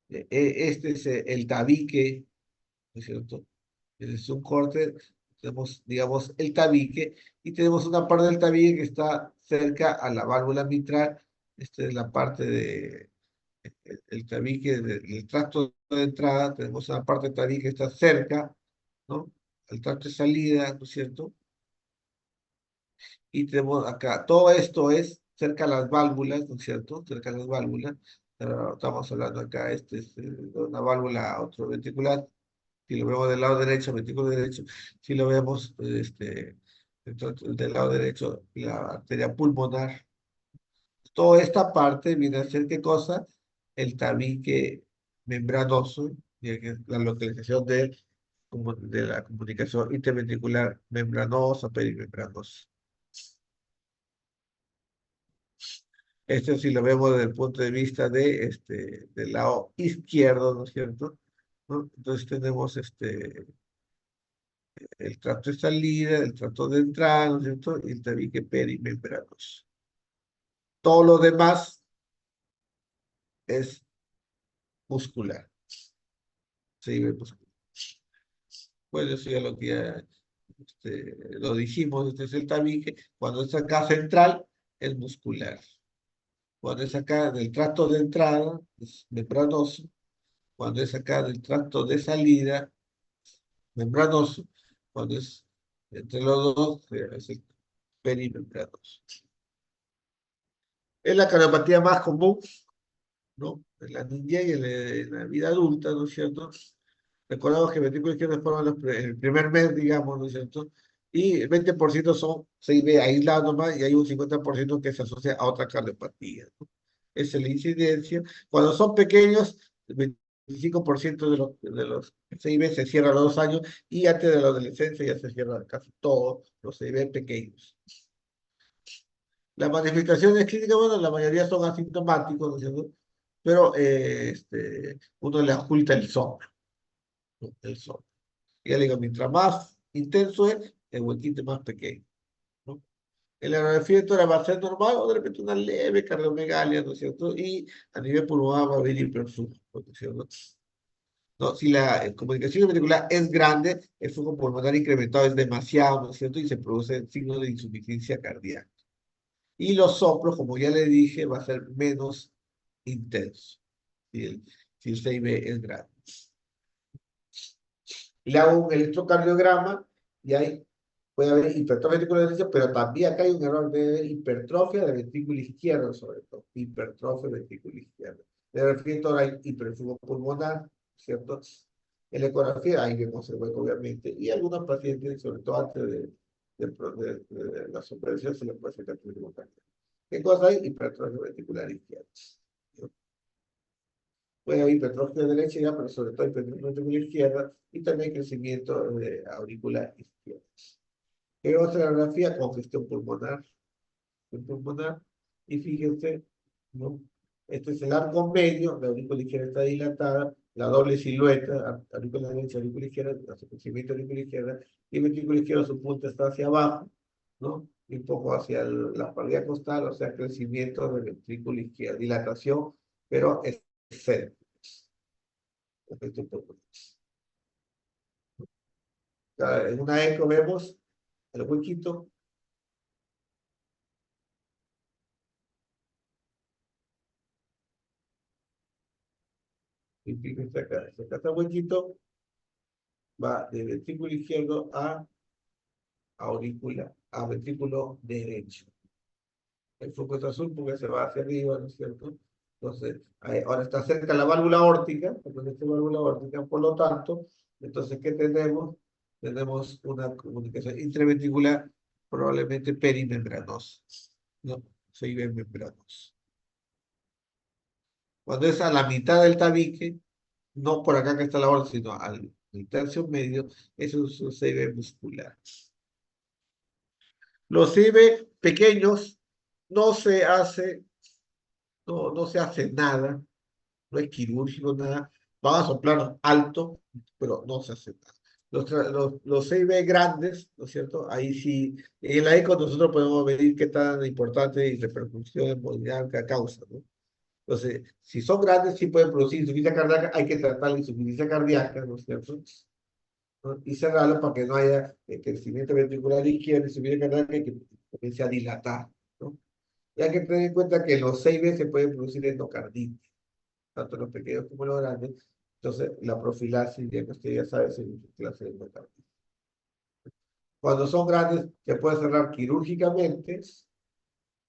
Este es el tabique, ¿no es cierto? Es un corte, tenemos, digamos, el tabique, y tenemos una parte del tabique que está cerca a la válvula mitral. Esta es la parte de el tabique del tracto de entrada, tenemos una parte del tabique que está cerca, ¿no? Al tracto de salida, ¿no es cierto? Y tenemos acá, todo esto es cerca a las válvulas, ¿no es cierto? Cerca a las válvulas. Pero estamos hablando acá, este es una válvula ventricular. Si lo vemos del lado derecho, ventrículo derecho, si lo vemos entonces, del lado derecho, la arteria pulmonar. Toda esta parte viene a ser ¿qué cosa? El tabique membranoso, ya que es la localización de la comunicación interventricular membranosa, perimembranosa. Esto si lo vemos desde el punto de vista del lado izquierdo, ¿no es cierto? ¿No? Entonces tenemos el tracto de salida, el tracto de entrada, ¿no es cierto? Y el tabique perimembranoso. Todo lo demás es muscular, se ve muscular. Bueno, eso ya lo dijimos, este es el tabique. Cuando es acá central, es muscular. Cuando es acá del tracto de entrada, es membranoso. Cuando es acá del tracto de salida, membranoso. Cuando es entre los dos, es el perimembranoso. Es la cardiopatía más común, ¿no? En la niñez y en la vida adulta, ¿no es cierto? Recordamos que ventrículo izquierdo forman el primer mes, digamos, ¿no es cierto? Y el 20% son CIB aislados nomás, y hay un 50% que se asocia a otra cardiopatía, ¿no? Esa es la incidencia. Cuando son pequeños, el 25% de los CIB se cierra a los 2 años, y antes de la adolescencia ya se cierran casi todos los CIB pequeños. Las manifestaciones clínicas, bueno, la mayoría son asintomáticos, ¿no es cierto? Pero uno le oculta el soplo, ¿no? El soplo. Y ya le digo, mientras más intenso es, el huequito es más pequeño, ¿no? El radiografía va a ser normal, o de repente una leve cardiomegalia, ¿no es cierto? Y a nivel pulmonar va a haber hiperflujo, ¿no es cierto? No, si la comunicación ventricular es grande, el flujo pulmonar incrementado es demasiado, ¿no es cierto? Y se produce signos de insuficiencia cardíaca. Y los soplos, como ya le dije, va a ser menos intenso si el CIB es grande. Le hago un electrocardiograma y ahí puede haber hipertrofia ventricular derecha, pero también acá hay un error de hipertrofia de ventrículo izquierdo, sobre todo. Hipertrofia de ventrículo izquierdo. De repente ahora hay hiperflujo pulmonar, ¿cierto? En la ecografía, ahí vemos el hueco, obviamente. Y algunos pacientes, sobre todo antes de la supervisión, se les puede hacer cardiograma. ¿Qué cosa hay? Hipertrofia ventricular izquierda. Puede haber hipertrofia derecha, ya, pero sobre todo hipertrofia ventricular izquierda, y también crecimiento auricular izquierdo. ¿Qué otra radiografía? Congestión pulmonar, y fíjense, ¿no? Este es el arco medio, la aurícula izquierda está dilatada, la doble silueta, aurícula derecha, aurícula izquierda, hacia el crecimiento de aurícula izquierda, y ventrículo izquierdo su punta está hacia abajo, ¿no? Y un poco hacia la pared costal, o sea, crecimiento del ventrículo izquierdo, dilatación, pero excéntrica. Esto un poco. En una eco vemos el huequito. Y fíjense acá, si acá está el huequito, va de ventrículo izquierdo a aurícula, a ventrículo derecho. El flujo está azul porque se va hacia arriba, ¿no es cierto? Entonces, ahora está cerca la válvula aórtica, entonces esta válvula aórtica, por lo tanto, entonces, ¿qué tenemos? Tenemos una comunicación intraventricular probablemente perimembranosa, ¿no? Soy membranosa. Cuando es a la mitad del tabique, no por acá que está la aorta, sino al tercio medio, eso es un CIB muscular. Los CIB pequeños no se hace, no se hace nada, no es quirúrgico, nada. Van a soplar alto, pero no se hace nada. Los CIB grandes, ¿no es cierto? Ahí sí, en la eco nosotros podemos medir qué tan importante y repercusión hemodinámica causa, ¿no? Entonces, si son grandes, sí pueden producir insuficiencia cardíaca, hay que tratar la insuficiencia cardíaca, ¿no es cierto? ¿No? Y cerrarlo para que no haya crecimiento ventricular izquierdo, insuficiencia cardíaca y que comience a dilatar, ¿no? Y hay que tener en cuenta que los 6B se pueden producir endocarditis, tanto los pequeños como los grandes. Entonces, la profilaxis, ya que usted ya sabe, es una clase de endocarditis. Cuando son grandes, se puede cerrar quirúrgicamente.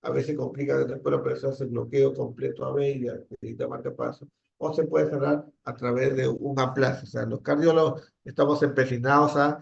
A veces complica después la operación, hace bloqueo completo a B y necesita marcapaso. O se puede cerrar a través de un aplazo. O sea, los cardiólogos estamos empecinados a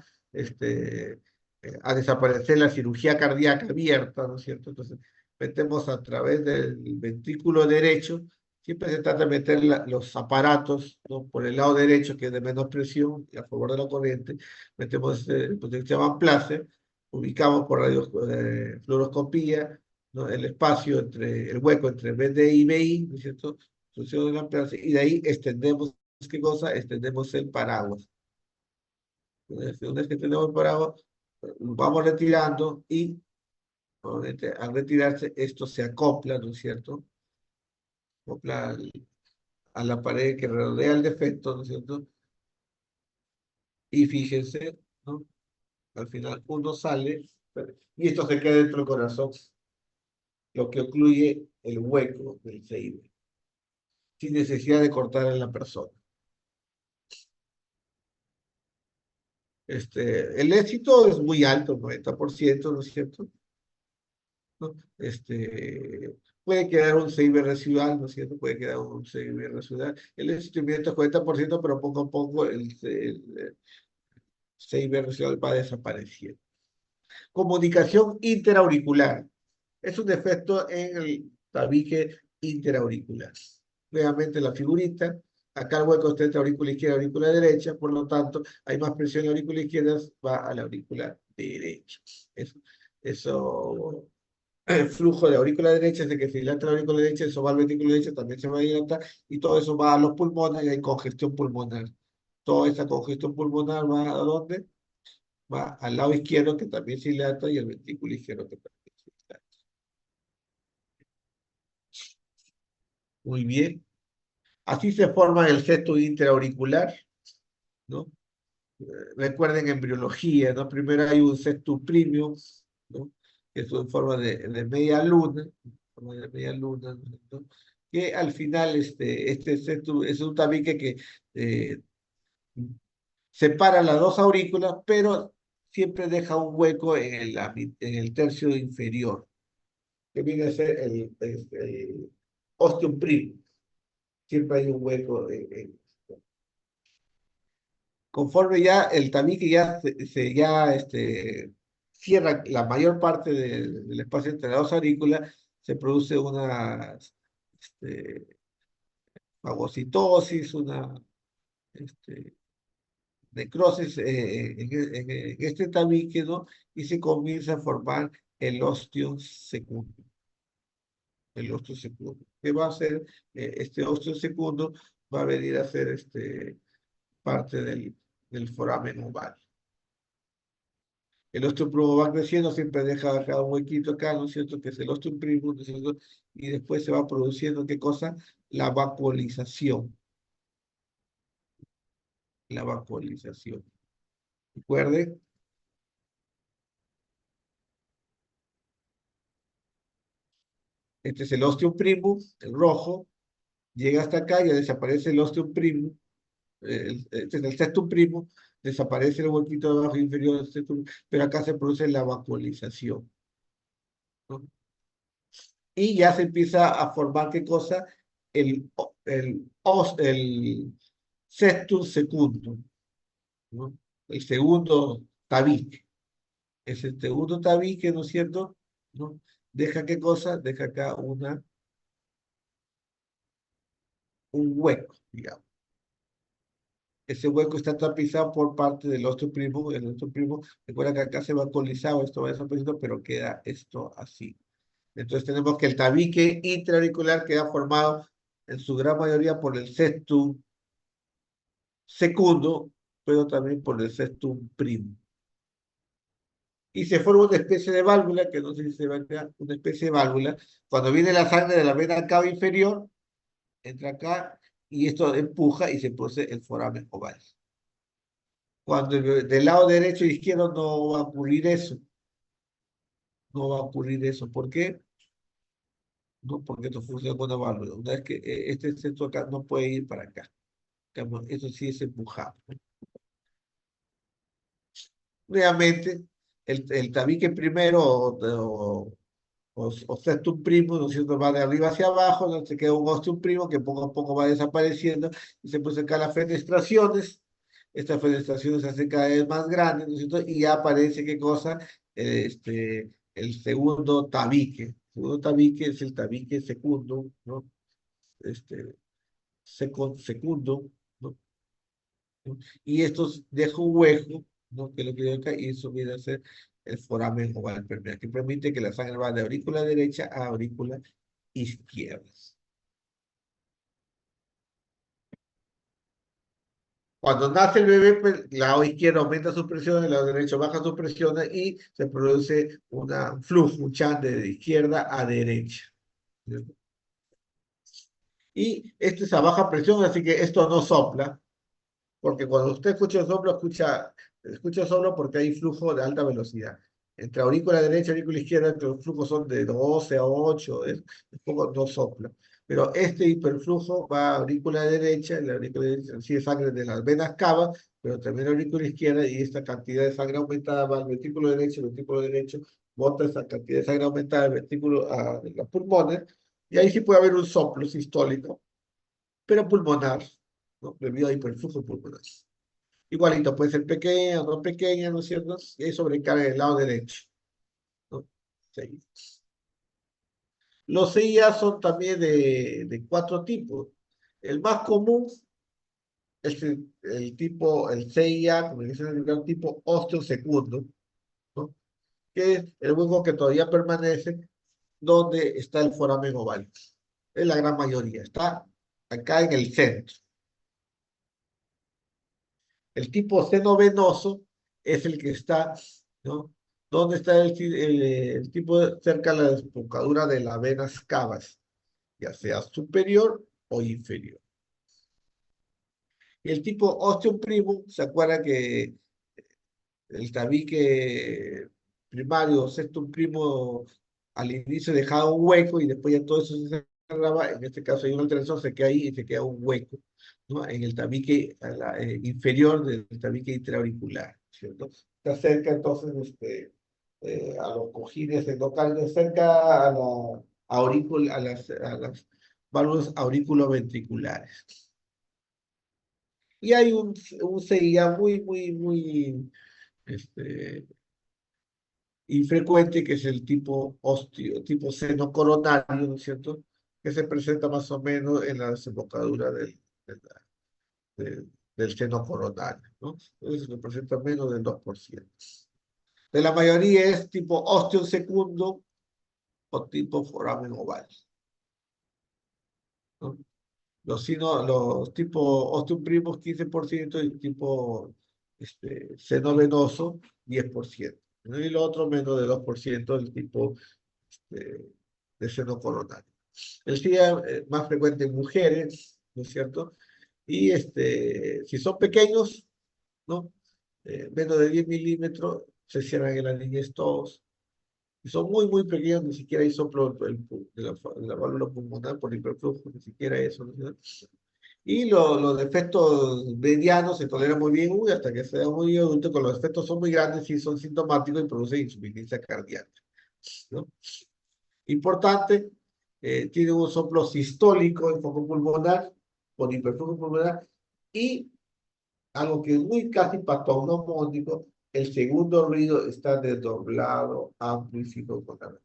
desaparecer la cirugía cardíaca abierta, ¿no es cierto? Entonces, metemos a través del ventrículo derecho, siempre se trata de meter los aparatos, ¿no? Por el lado derecho, que es de menos presión, y a favor de la corriente, metemos el que se llama place, ubicamos por radiofluoroscopía, ¿no? El espacio entre, el hueco entre BD y BI, ¿no es cierto? Función de la plaza, y de ahí extendemos, ¿qué cosa? Extendemos el paraguas. Una vez que tenemos el paraguas, lo vamos retirando y obviamente, al retirarse esto se acopla, ¿no es cierto? Acopla a la pared que rodea el defecto, ¿no es cierto? Y fíjense, ¿no? Al final uno sale y esto se queda dentro del corazón, lo que ocluye el hueco del CIB, sin necesidad de cortar a la persona. El éxito es muy alto, 90%, ¿no es cierto? ¿No? Puede quedar un CIB residual, ¿no es cierto? Puede quedar un CIB residual. El éxito es 40%, pero poco a poco el CIB residual va desapareciendo. Comunicación interauricular. Es un defecto en el tabique interauricular. Nuevamente la figurita. Acá el hueco está entre aurícula izquierda y aurícula derecha, por lo tanto, hay más presión en la aurícula izquierda, va a la aurícula derecha. Eso, el flujo de aurícula derecha, es de que se dilata la aurícula derecha, eso va al ventrículo derecho, también se va a dilatar, y todo eso va a los pulmones y hay congestión pulmonar. Toda esa congestión pulmonar va a dónde? Va al lado izquierdo, que también se dilata, y al ventrículo izquierdo, que también se dilata. Muy bien. Así se forma el septo interauricular, ¿no? Recuerden embriología, ¿no? Primero hay un septum premium, ¿no? Que es en forma de media luna, ¿no? Que al final este septum es un tabique que separa las dos aurículas, pero siempre deja un hueco en el tercio inferior, que viene a ser el ostium primum. Siempre hay un hueco conforme ya el tabique ya cierra la mayor parte del espacio entre las dos aurículas, se produce una fagocitosis, una este, necrosis en este tabique, ¿no? Y se comienza a formar el ostium secundum. El ostium secundum. ¿Qué va a hacer este ostium secundum? va a venir a ser parte del foramen oval. El osteoprumo va creciendo, siempre deja acá un huequito acá, ¿no es cierto? Que es el osteoprimum, ¿no es cierto? Y después se va produciendo, ¿qué cosa? La vacuolización. La vacuolización. Recuerden, este es el osteoprimum, el rojo, llega hasta acá, ya desaparece el osteoprimum, este es el septum primum, desaparece el huequito de abajo inferior del septum, pero acá se produce la vacuolización, ¿no? Y ya se empieza a formar, ¿qué cosa? El septum secundum, ¿no? El segundo tabique. Es el segundo tabique, ¿no es cierto? ¿No? Deja qué cosa, deja acá un hueco, digamos. Ese hueco está tapizado por parte del osteoprimum. El osteoprimum, recuerda que acá se va colizado, esto va desapareciendo, pero queda esto así. Entonces tenemos que el tabique intraauricular queda formado en su gran mayoría por el septum secundo, pero también por el septum primo. Y se forma una especie de válvula, que no sé si se va a crear, una especie de válvula. Cuando viene la sangre de la vena cava inferior, entra acá y esto empuja y se produce el foramen oval. Cuando del lado derecho e izquierdo no va a ocurrir eso. No va a ocurrir eso. ¿Por qué? No, porque esto funciona con una válvula. Una vez que este centro acá no puede ir para acá. Eso sí es empujado. Nuevamente, el tabique primero o septum primo, ¿no es cierto? Va de arriba hacia abajo, ¿no? Se queda un ostium primo que poco a poco va desapareciendo y se pueden sacar las fenestraciones. Estas fenestraciones se hacen cada vez más grandes, ¿no es cierto? Y ya aparece, ¿qué cosa? El segundo tabique. El segundo tabique es el tabique segundo, ¿no? Este, Secundo, ¿no? Y esto deja un hueco, ¿no? Que es lo que yo acá, y eso viene a ser el foramen oval permeable, que permite que la sangre va de aurícula derecha a aurícula izquierda. Cuando nace el bebé, pues, el lado izquierdo aumenta su presión, el lado derecho baja su presión y se produce un flujo, un chante de izquierda a derecha. Y esto es a baja presión, así que esto no sopla, porque cuando usted escucha el soplo, escucha el soplo porque hay flujo de alta velocidad. Entre aurícula derecha y aurícula izquierda, los flujos son de 12 a 8, es poco, no sopla. Pero este hiperflujo va a aurícula derecha, la aurícula derecha recibe sangre de las venas cavas, pero también a aurícula izquierda, y esta cantidad de sangre aumentada va al el ventrículo derecho bota esa cantidad de sangre aumentada al ventrículo, a los pulmones, y ahí sí puede haber un soplo sistólico, pero pulmonar, ¿no? Debido a hiperflujo pulmonar. Igualito, puede ser pequeña o no pequeña, ¿no es cierto? Y hay sobrecarga del lado derecho, ¿no? Sí. Los CIA son también de cuatro tipos. El más común es el CIA, como dicen el tipo osteosecundo, ¿no? Que es el hueco que todavía permanece donde está el foramen oval. Es la gran mayoría, está acá en el centro. El tipo seno venoso es el que está, ¿no? ¿Dónde está el tipo cerca de la desembocadura de las venas cavas, ya sea superior o inferior? Y el tipo ostium primum, ¿se acuerda que el tabique primario, septum primo, al inicio dejaba un hueco y después ya todo eso se cerraba? En este caso hay una alteración, se queda ahí y se queda un hueco, ¿no? En el tabique inferior del tabique intraauricular, ¿cierto? Está cerca entonces a los cojines endocárdios, cerca a la aurícula, a las válvulas auriculoventriculares. Y hay un CIA muy, muy, muy este, infrecuente, que es el tipo tipo seno coronario, ¿no es cierto? Que se presenta más o menos en la desembocadura del seno coronario, ¿no? Entonces se presenta menos del 2%. De la mayoría es tipo ostium secundo o tipo foramen oval, ¿no? los tipo osteoprimos 15% y tipo seno venoso 10%, ¿no? Y lo otro menos de 2% el tipo este, de seno coronario. El SIDA es más frecuente en mujeres, ¿no es cierto? Y si son pequeños, ¿no? Menos de 10 milímetros, se cierran en la niñez todos. Si son muy, muy pequeños, ni siquiera hay soplo de la válvula pulmonar por hiperflujo, ni siquiera eso, ¿no? Y los efectos medianos se toleran muy bien, hasta que sea muy adulto, con los efectos son muy grandes y son sintomáticos y producen insuficiencia cardíaca, ¿no? Importante, tiene un soplo sistólico en foco pulmonar, con hiperflujo pulmonar, y algo que es muy casi patognomónico, el segundo ruido está desdoblado, amplificado con la.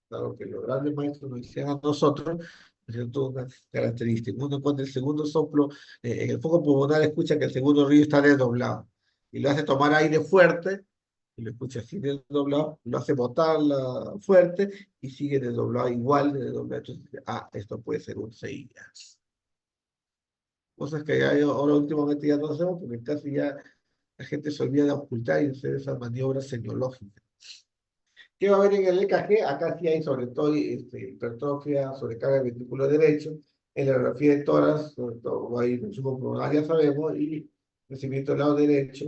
Claro que los grandes maestros nos decían a nosotros, ¿no es cierto? Una característica. Uno cuando el segundo soplo, en el foco pulmonar escucha que el segundo ruido está desdoblado y lo hace tomar aire fuerte y lo escucha así desdoblado, lo hace botar fuerte y sigue desdoblado igual de desdoblado. Entonces, esto puede ser un CIA. Cosas que ahora últimamente ya no hacemos porque casi ya la gente se olvida de ocultar y hacer esas maniobras semiológicas. ¿Qué va a haber en el EKG? Acá sí hay sobre todo hipertrofia, sobrecarga del ventrículo derecho, en la radiografía de tórax, sobre todo va a ir consumo pulmonar, ya sabemos, y crecimiento del lado derecho,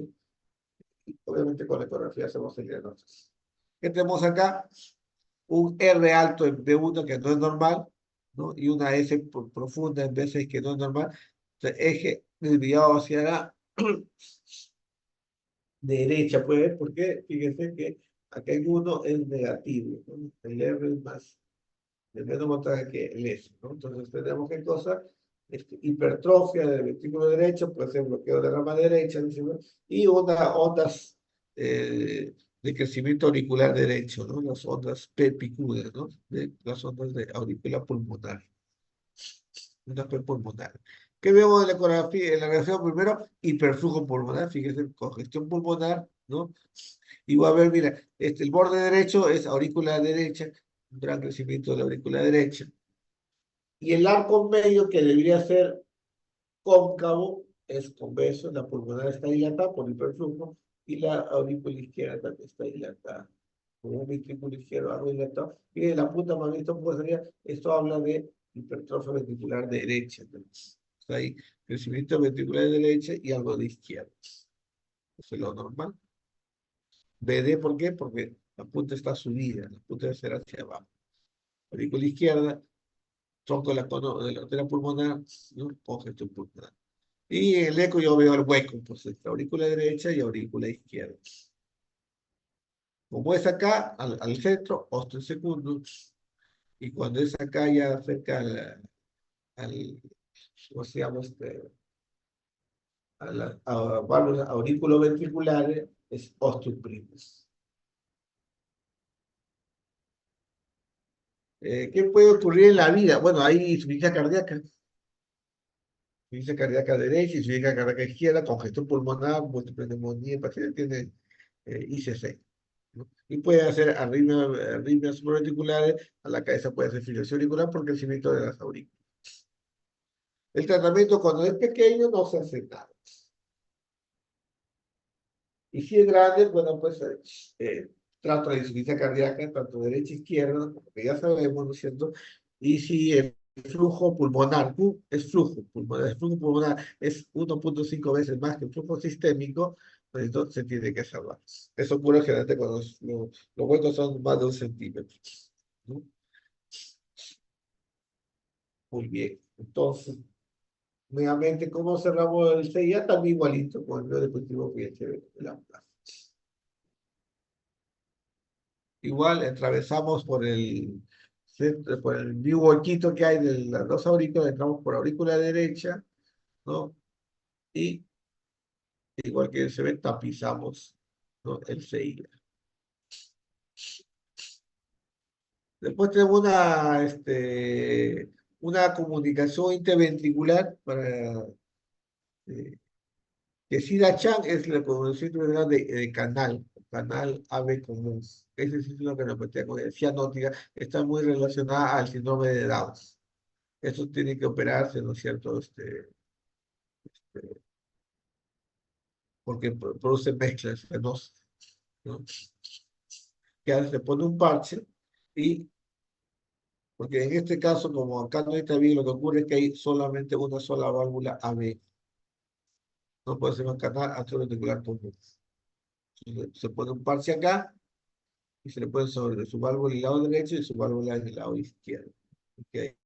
y obviamente con la ecografía hacemos el diagnóstico. ¿Qué tenemos acá? Un R alto en B1 que no es normal, ¿no? Y una S profunda en B6 que no es normal. Entonces, eje desviado hacia la derecha, puede ver, porque fíjense que acá en uno es negativo, ¿no? El R es más de menos montaje que el S, ¿no? Entonces tenemos qué cosa, hipertrofia del ventrículo derecho, puede ser bloqueo de rama derecha, ¿no? Y ondas de crecimiento auricular derecho, ¿no? Las ondas PPQ, ¿no? Las ondas de aurícula pulmonar, ondas pulmonar. ¿Qué vemos en la ecografía? En la radiografía primero, hiperflujo pulmonar, fíjense, congestión pulmonar, ¿no? Y va a ver, mira, el borde derecho es aurícula derecha, un gran crecimiento de la aurícula derecha. Y el arco medio, que debería ser cóncavo, es convexo, la pulmonar está dilatada por hiperflujo, y la aurícula izquierda también está dilatada, como un ventrículo izquierdo algo dilatado. Y de la punta más visto, pues sería, esto habla de hipertrofia ventricular derecha. Entonces, hay crecimiento ventricular derecha y algo de izquierda. Eso es lo normal. BD, ¿por qué? Porque la punta está subida, la punta debe ser hacia abajo. Aurícula izquierda, tronco de la arteria pulmonar, ¿no? Congestión pulmonar. Y en el eco yo veo el hueco, pues entre aurícula derecha y aurícula izquierda. Como es acá, al centro, osteo segundo, y cuando es acá ya cerca ¿cómo se llama? A las válvulas auriculoventriculares, es osteo primus. ¿Qué puede ocurrir en la vida? Bueno, hay insuficiencia cardíaca. Insuficiencia cardíaca derecha, insuficiencia cardíaca izquierda, congestión pulmonar, múltiple neumonía, el paciente tiene ICC, ¿no? Y puede hacer arritmias supraventriculares, a la cabeza puede hacer fibrilación auricular por crecimiento de las aurículas. El tratamiento cuando es pequeño no se hace nada. Y si es grande, bueno, pues trato de insuficiencia cardíaca, tanto derecha e izquierda, porque ya sabemos, ¿no es cierto? Y si el flujo pulmonar, el flujo pulmonar es 1.5 veces más que el flujo sistémico, pues entonces se tiene que salvar. Eso ocurre generalmente cuando los huecos son más de 1 centímetro, ¿no? Muy bien. Entonces, nuevamente, ¿cómo cerramos el CIA? También igualito con el dispositivo que ya se ve en la plaza. Igual atravesamos por el new huequito que hay de las dos aurículas, entramos por aurícula derecha, ¿no? Y igual que se ve, tapizamos, ¿no? El CIA. Después tenemos una comunicación interventricular para que SIDA-CHAN es la comunicación de canal AB común. Ese sí es una cardiopatía cianótica, está muy relacionada al síndrome de Down. Eso tiene que operarse, ¿no es cierto? Porque produce mezclas venosas, ¿no? Que hace, se pone un parche y, porque en este caso, como acá no está bien, lo que ocurre es que hay solamente una sola válvula AB, no puede ser un canal atrioventricular común. Se pone un parche acá y se le pone sobre su válvula en el lado derecho y su válvula en el lado izquierdo. Okay.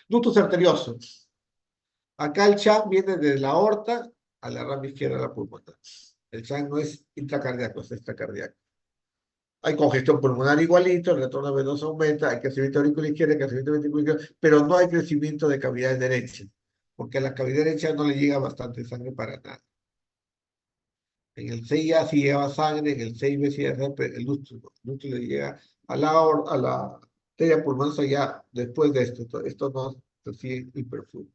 Ductos arteriosos. Acá el chan viene desde la aorta a la rama izquierda de la pulmonar. El chan no es intracardíaco, es extracardíaco. Hay congestión pulmonar igualito, el retorno venoso aumenta, hay crecimiento auricular izquierda, hay crecimiento ventricular izquierdo, pero no hay crecimiento de cavidad derecha, porque a la cavidad derecha no le llega bastante sangre para nada. En el 6A sí llega sangre, en el 6B sí llega el lústulo le llega a la arteria pulmonar ya después de esto. Esto no recibe hiperflujo.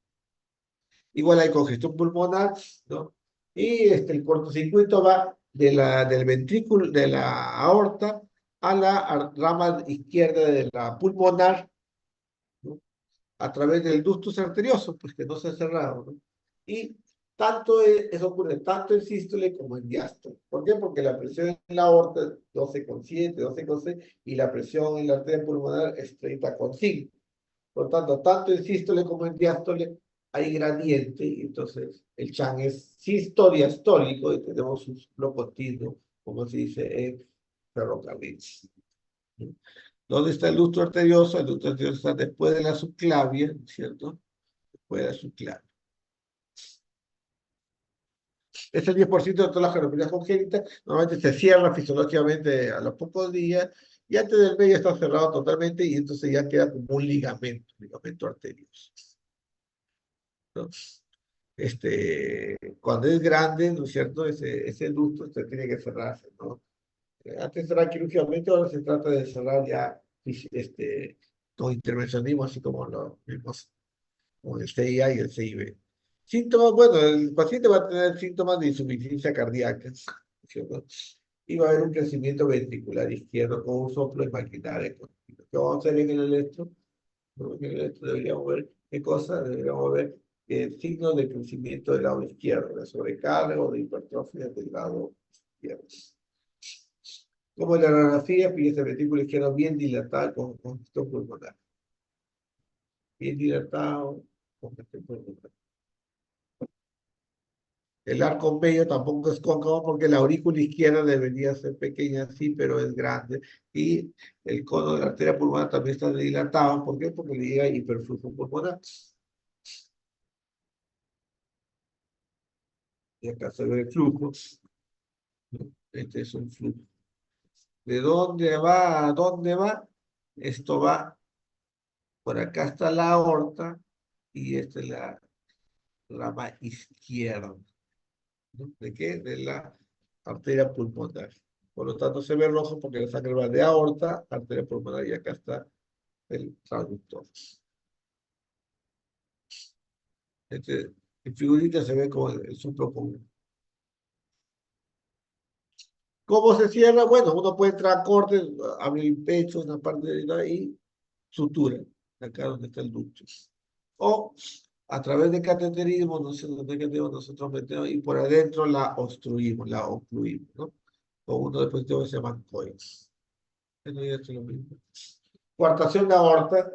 Igual hay congestión pulmonar, ¿no? Y el cortocircuito va del ventrículo, de la aorta a la rama izquierda de la pulmonar, ¿no? A través del ductus arterioso, pues que no se ha cerrado, ¿no? Y eso ocurre tanto en sístole como en diástole. ¿Por qué? Porque la presión en la aorta es 12,7, 12,6 y la presión en la arteria pulmonar es 30,5. Por lo tanto, tanto en sístole como en diástole hay gradiente, y entonces el chan es sistodiastólico y tenemos un flujo continuo, como se dice en ferrocarriles. ¿Dónde está el ducto arterioso? El ducto arterioso está después de la subclavia, ¿cierto? Después de la subclavia. Es el 10% de todas las cardiopatias congénitas. Normalmente se cierra fisiológicamente a los pocos días y antes del medio está cerrado totalmente y entonces ya queda como un ligamento arterioso, ¿no? Cuando es grande, ¿no es cierto? Ese ducto tiene que cerrarse, ¿no? Antes cerrar quirúrgicamente, ahora se trata de cerrar ya con intervencionismo, así como lo vimos con el CIA y el CIB. Síntomas, bueno, el paciente va a tener síntomas de insuficiencia cardíaca, ¿cierto? Y va a haber un crecimiento ventricular izquierdo con un soplo imaginal. ¿Qué vamos a hacer en el electro? ¿No? En el electro deberíamos ver qué cosa, deberíamos ver signos de crecimiento del lado izquierdo, de sobrecarga o de hipertrofia del lado izquierdo. Como en la radiografía, fíjese el ventrículo izquierdo bien dilatado con congestión pulmonar. Bien dilatado con congestión pulmonar. El arco medio tampoco es cóncavo porque la aurícula izquierda debería ser pequeña, sí, pero es grande. Y el cono de la arteria pulmonar también está dilatado. ¿Por qué? Porque le llega hiperflujo pulmonar. Y acá se ve el flujo, ¿no? Este es un flujo. ¿De dónde va a dónde va? Esto va, por acá está la aorta y esta es la rama izquierda. ¿No? ¿De qué? De la arteria pulmonar. Por lo tanto, se ve rojo porque la sangre va de aorta, arteria pulmonar, y acá está el traductor. En figurita se ve como el suplo común. ¿Cómo se cierra? Bueno, uno puede entrar a corte, abrir el pecho, una parte de ahí, sutura, acá donde está el ducto. O a través de cateterismo, no sé dónde tenemos nosotros metemos y por adentro la obstruimos, la ocluimos, ¿no? O uno de dispositivos que se llaman COIS. Bueno, ya es lo mismo. Coartación de aorta.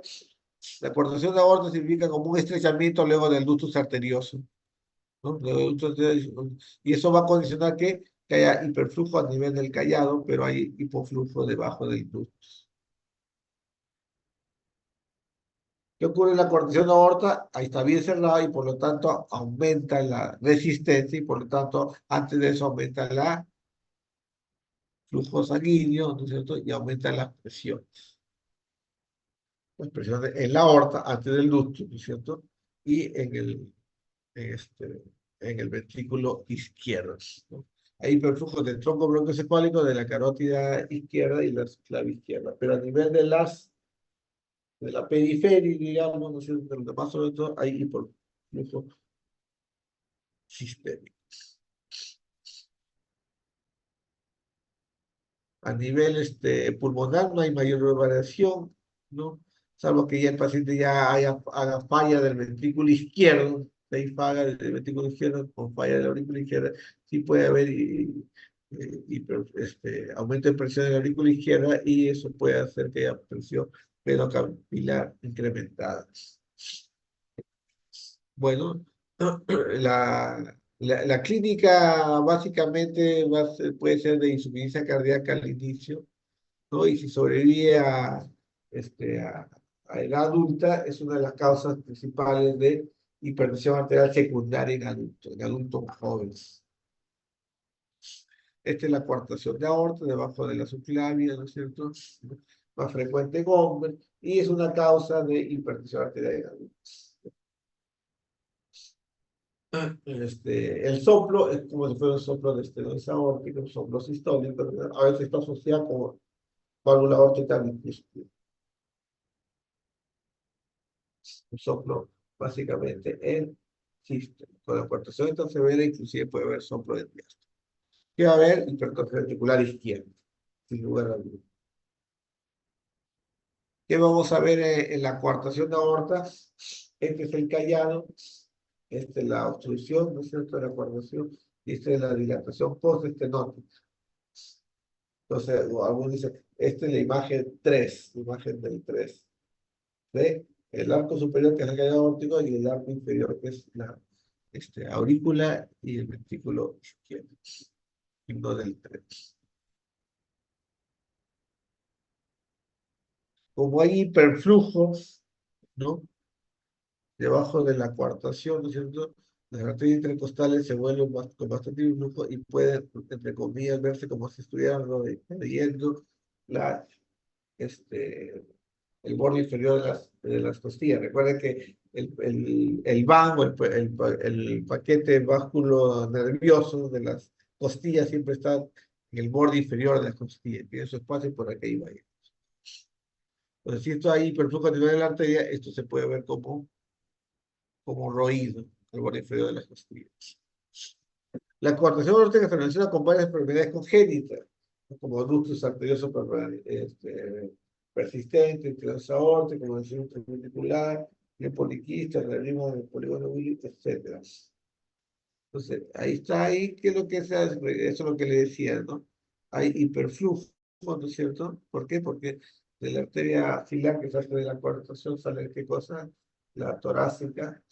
La coartación de aorta significa como un estrechamiento luego del ductus arterioso, ¿no? Y eso va a condicionar que haya hiperflujo a nivel del callado, pero hay hipoflujo debajo del ductus. ¿Qué ocurre en la coartación de aorta? Ahí está bien cerrada y por lo tanto aumenta la resistencia y por lo tanto antes de eso aumenta el flujo sanguíneo, ¿no es cierto? Y aumenta las presiones. Las presiones en la aorta antes del ducto, ¿no es cierto? Y este, en el ventrículo izquierdo, ¿no? Hay hiperflujo del tronco broncoencefálico, de la carótida izquierda y la clave izquierda, pero a nivel de la periferia, digamos, ¿no es cierto? De lo demás, sobre todo, hay hiperflujo sistémico. A nivel pulmonar no hay mayor variación, ¿no? salvo que ya el paciente ya haga falla del ventrículo izquierdo, hay falla del ventrículo izquierdo con falla de la aurícula izquierda, sí puede haber aumento de presión de la aurícula izquierda y eso puede hacer que haya presión venocapilar incrementada. Bueno, la clínica básicamente puede ser de insuficiencia cardíaca al inicio, ¿no? Y si sobrevive a edad adulta, es una de las causas principales de hipertensión arterial secundaria en adultos jóvenes. Esta es la coartación de aorta debajo de la subclavia, ¿no es cierto? Más frecuente en hombres, y es una causa de hipertensión arterial en adultos. El soplo es como si fuera un soplo de estenosis aórtica, un soplo sistólico, pero a veces está asociado con válvula aórtica bicuspide. Un soplo básicamente en sístole. Con la coartación tan severa inclusive puede haber soplo de diástole. ¿Qué va a haber? Hipertrofia ventricular izquierda, sin lugar a dudas. ¿Qué vamos a ver en la coartación de aorta? Este es el callado, esta es la obstrucción, ¿no es cierto?, de la coartación, y esta es la dilatación postestenótica. Entonces, algunos dicen, esta es la imagen 3, imagen del 3, de el arco superior, que es el callado aórtico, y el arco inferior, que es la aurícula y el ventrículo izquierdo, signo del 3. Como hay hiperflujos, ¿no?, debajo de la coartación, ¿no es cierto?, las arterias intercostales se vuelven con bastante influjo y pueden, entre comillas, verse como si estuvieran leyendo la, el borde inferior de las costillas. Recuerden que el VAN o el paquete vasculo nervioso de las costillas siempre está en el borde inferior de las costillas, tiene su espacio por aquí va. Entonces, si esto hay hiperflujo a nivel de la arteria, esto se puede ver como roído al borde inferior de las costillas. La coartación aórtica se relaciona con varias enfermedades congénitas, como ductus arterioso persistente, esterosis aórtica, como lesión ventricular, poliquista, realismo del polígono vírico, etc. Entonces, ahí está, ¿qué es lo que se hace? Eso es lo que le decía, ¿no? Hay hiperflujo, ¿no es cierto? ¿Por qué? Porque de la arteria axilar que sale de la coartación sale, ¿qué cosa? La torácica,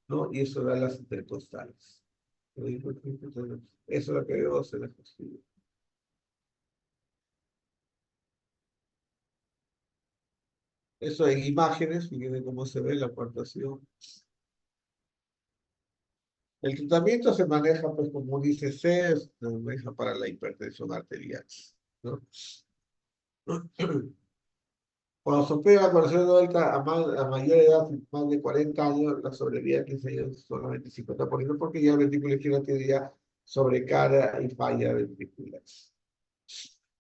¿no? Y eso da las intercostales. Eso es lo que veo en la costilla. Eso en imágenes, fíjense cómo se ve la coartación. El tratamiento se maneja, pues, como un ICC, se maneja para la hipertensión arterial, ¿no? Cuando se opera la coartación aórtica a mayor edad, más de 40 años, la sobrevida de 15 años es solamente 50%, porque ya el ventrículo izquierdo tiene ya sobrecarga y falla ventricular.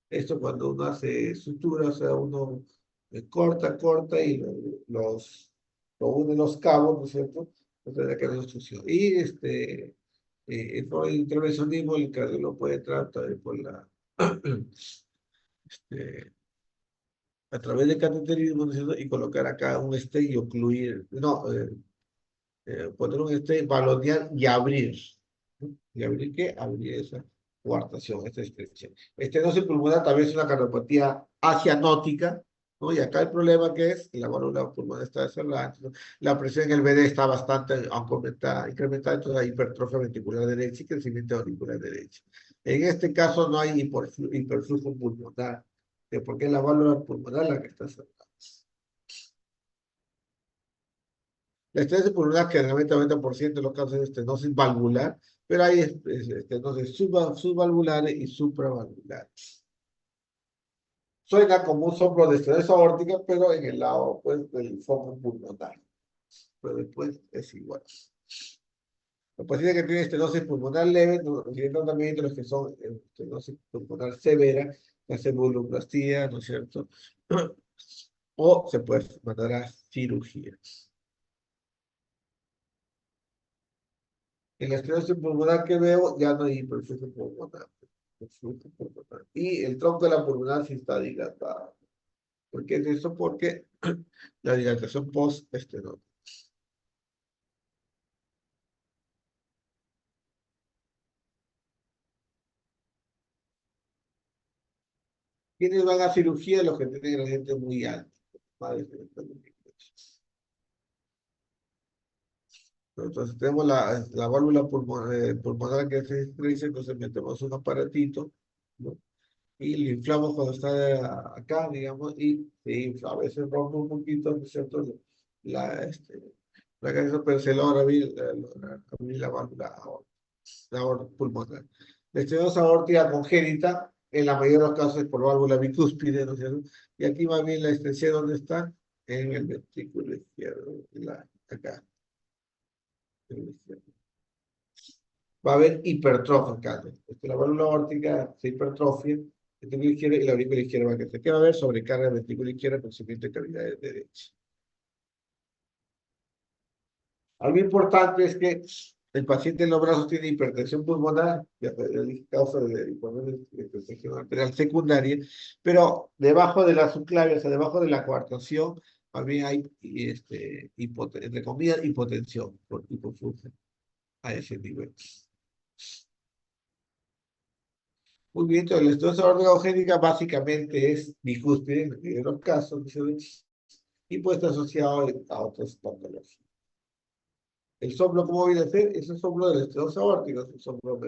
Esto cuando uno hace sutura, o sea, uno corta y lo une los cabos, ¿no es cierto? Entonces, que hay obstrucción. Y por el intervencionismo, el cardiólogo puede tratar por a través de cateterismo, ¿no es cierto?, y colocar acá un stent y ocluir, no, poner un stent, balonear y abrir. ¿No? ¿Y abrir qué? Abrir esa coartación, esta extensión. Estenosis pulmonar también es una cardiopatía acianótica, ¿no? Y acá el problema que es que la válvula pulmonar está cerrada, la presión en el VD está bastante incrementada, entonces hay hipertrofia ventricular derecha y crecimiento auricular derecho. En este caso no hay hiperflujo pulmonar, porque es la válvula pulmonar la que está cerrada. La estenosis pulmonar generalmente 90% de los casos es estenosis valvular, pero hay estenosis subvalvulares y supravalvulares. Suena como un soplo de estenosis aórtica, pero en el lado, pues, del foco pulmonar. Pero después es igual. Los pacientes que tienen estenosis pulmonar leve no tienen tratamiento, los que son estenosis pulmonar severa, hacen vulvoplastía, ¿no es cierto? O se puede mandar a cirugía. En la estenosis pulmonar que veo, ya no hay hiperflujo pulmonar. Y el tronco de la pulmonar sí está dilatado. ¿Por qué es eso? Porque la dilatación post-estenótica. ¿Quiénes van a cirugía? Los que tienen gradiente muy alto. Más de 70 milímetros. Entonces tenemos la válvula pulmonar que se estrecha, entonces metemos un aparatito, ¿no? Y le inflamos cuando está acá, digamos, y se infla. A veces rompe un poquito, ¿no es cierto? La cabeza, pero se logra abrir la válvula pulmonar. La estenosis aórtica congénita, en la mayoría de los casos es por válvula bicúspide, ¿no es cierto? Y aquí va bien la extensión, ¿dónde está? En el ventrículo izquierdo, acá. En el izquierdo. Va a haber hipertrofia acá, ¿no? La válvula aórtica se hipertrofia, el ventrículo izquierdo y la aurícula izquierda va a crecer. ¿Qué va a haber? Sobrecarga del ventrículo izquierdo, crecimiento de cavidad derecha. Algo importante es que el paciente en los brazos tiene hipertensión pulmonar, ya dije, causa de hipertensión arterial secundaria, pero debajo de la subclavia, o sea, debajo de la coartación, también hay, entre comillas, hipotensión por hipofusión a ese nivel. Muy bien, entonces la estenosis aórtica congénita básicamente es bicúspide en la mayoría de los casos, y puede estar asociado a otras patologías. El soplo, ¿cómo viene a ser? Es el soplo del estenosis aórtica, es un soplo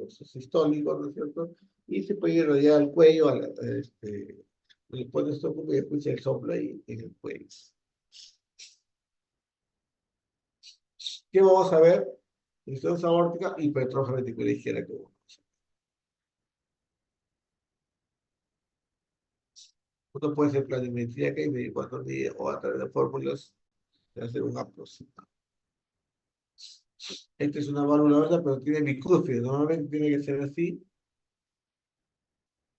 sistólico, ¿no es cierto? Y se puede irradiar al cuello, le pone esto como y escucha el soplo ahí en el cuello. ¿Qué vamos a ver? Estenosis aórtica, hipertrofia ventricular izquierda. Uno puede hacer planimetría que medir cuánto mide o a través de fórmulas de hacer un aproximado. Esta es una válvula aorta, pero tiene bicúspide. Normalmente tiene que ser así.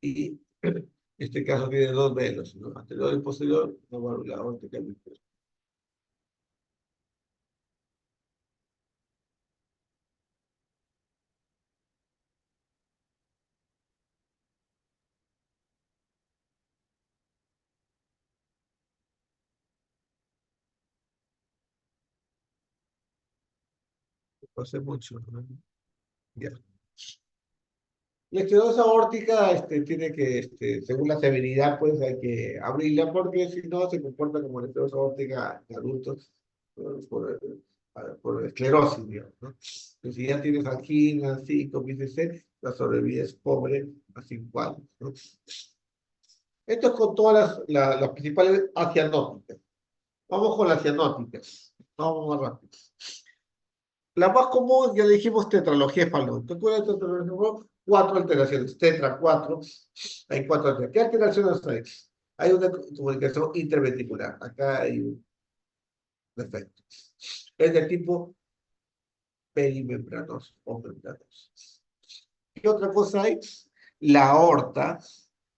Y en este caso tiene dos velos, ¿no? Anterior y posterior, una válvula aórtica bicúspide. Hace mucho, ¿no? Ya. La estenosis aórtica tiene que, según la severidad, pues hay que abrirla porque si no se comporta como la estenosis aórtica en adultos por esclerosis, digamos, ¿no? Entonces, si ya tienes angina, 5, C, la sobrevida es pobre a 5 años, ¿no? Esto es con todas las principales cianóticas. Vamos con las cianóticas. Vamos más rápido. La más común, ya le dijimos, tetralogía de Fallot. ¿Te acuerdas de tetralogía de Fallot? 4 alteraciones. Tetra, 4. Hay 4 alteraciones. ¿Qué alteraciones hay? Hay una comunicación interventricular. Acá hay un defecto. Es del tipo perimembranoso o membranoso. ¿Qué otra cosa hay? La aorta.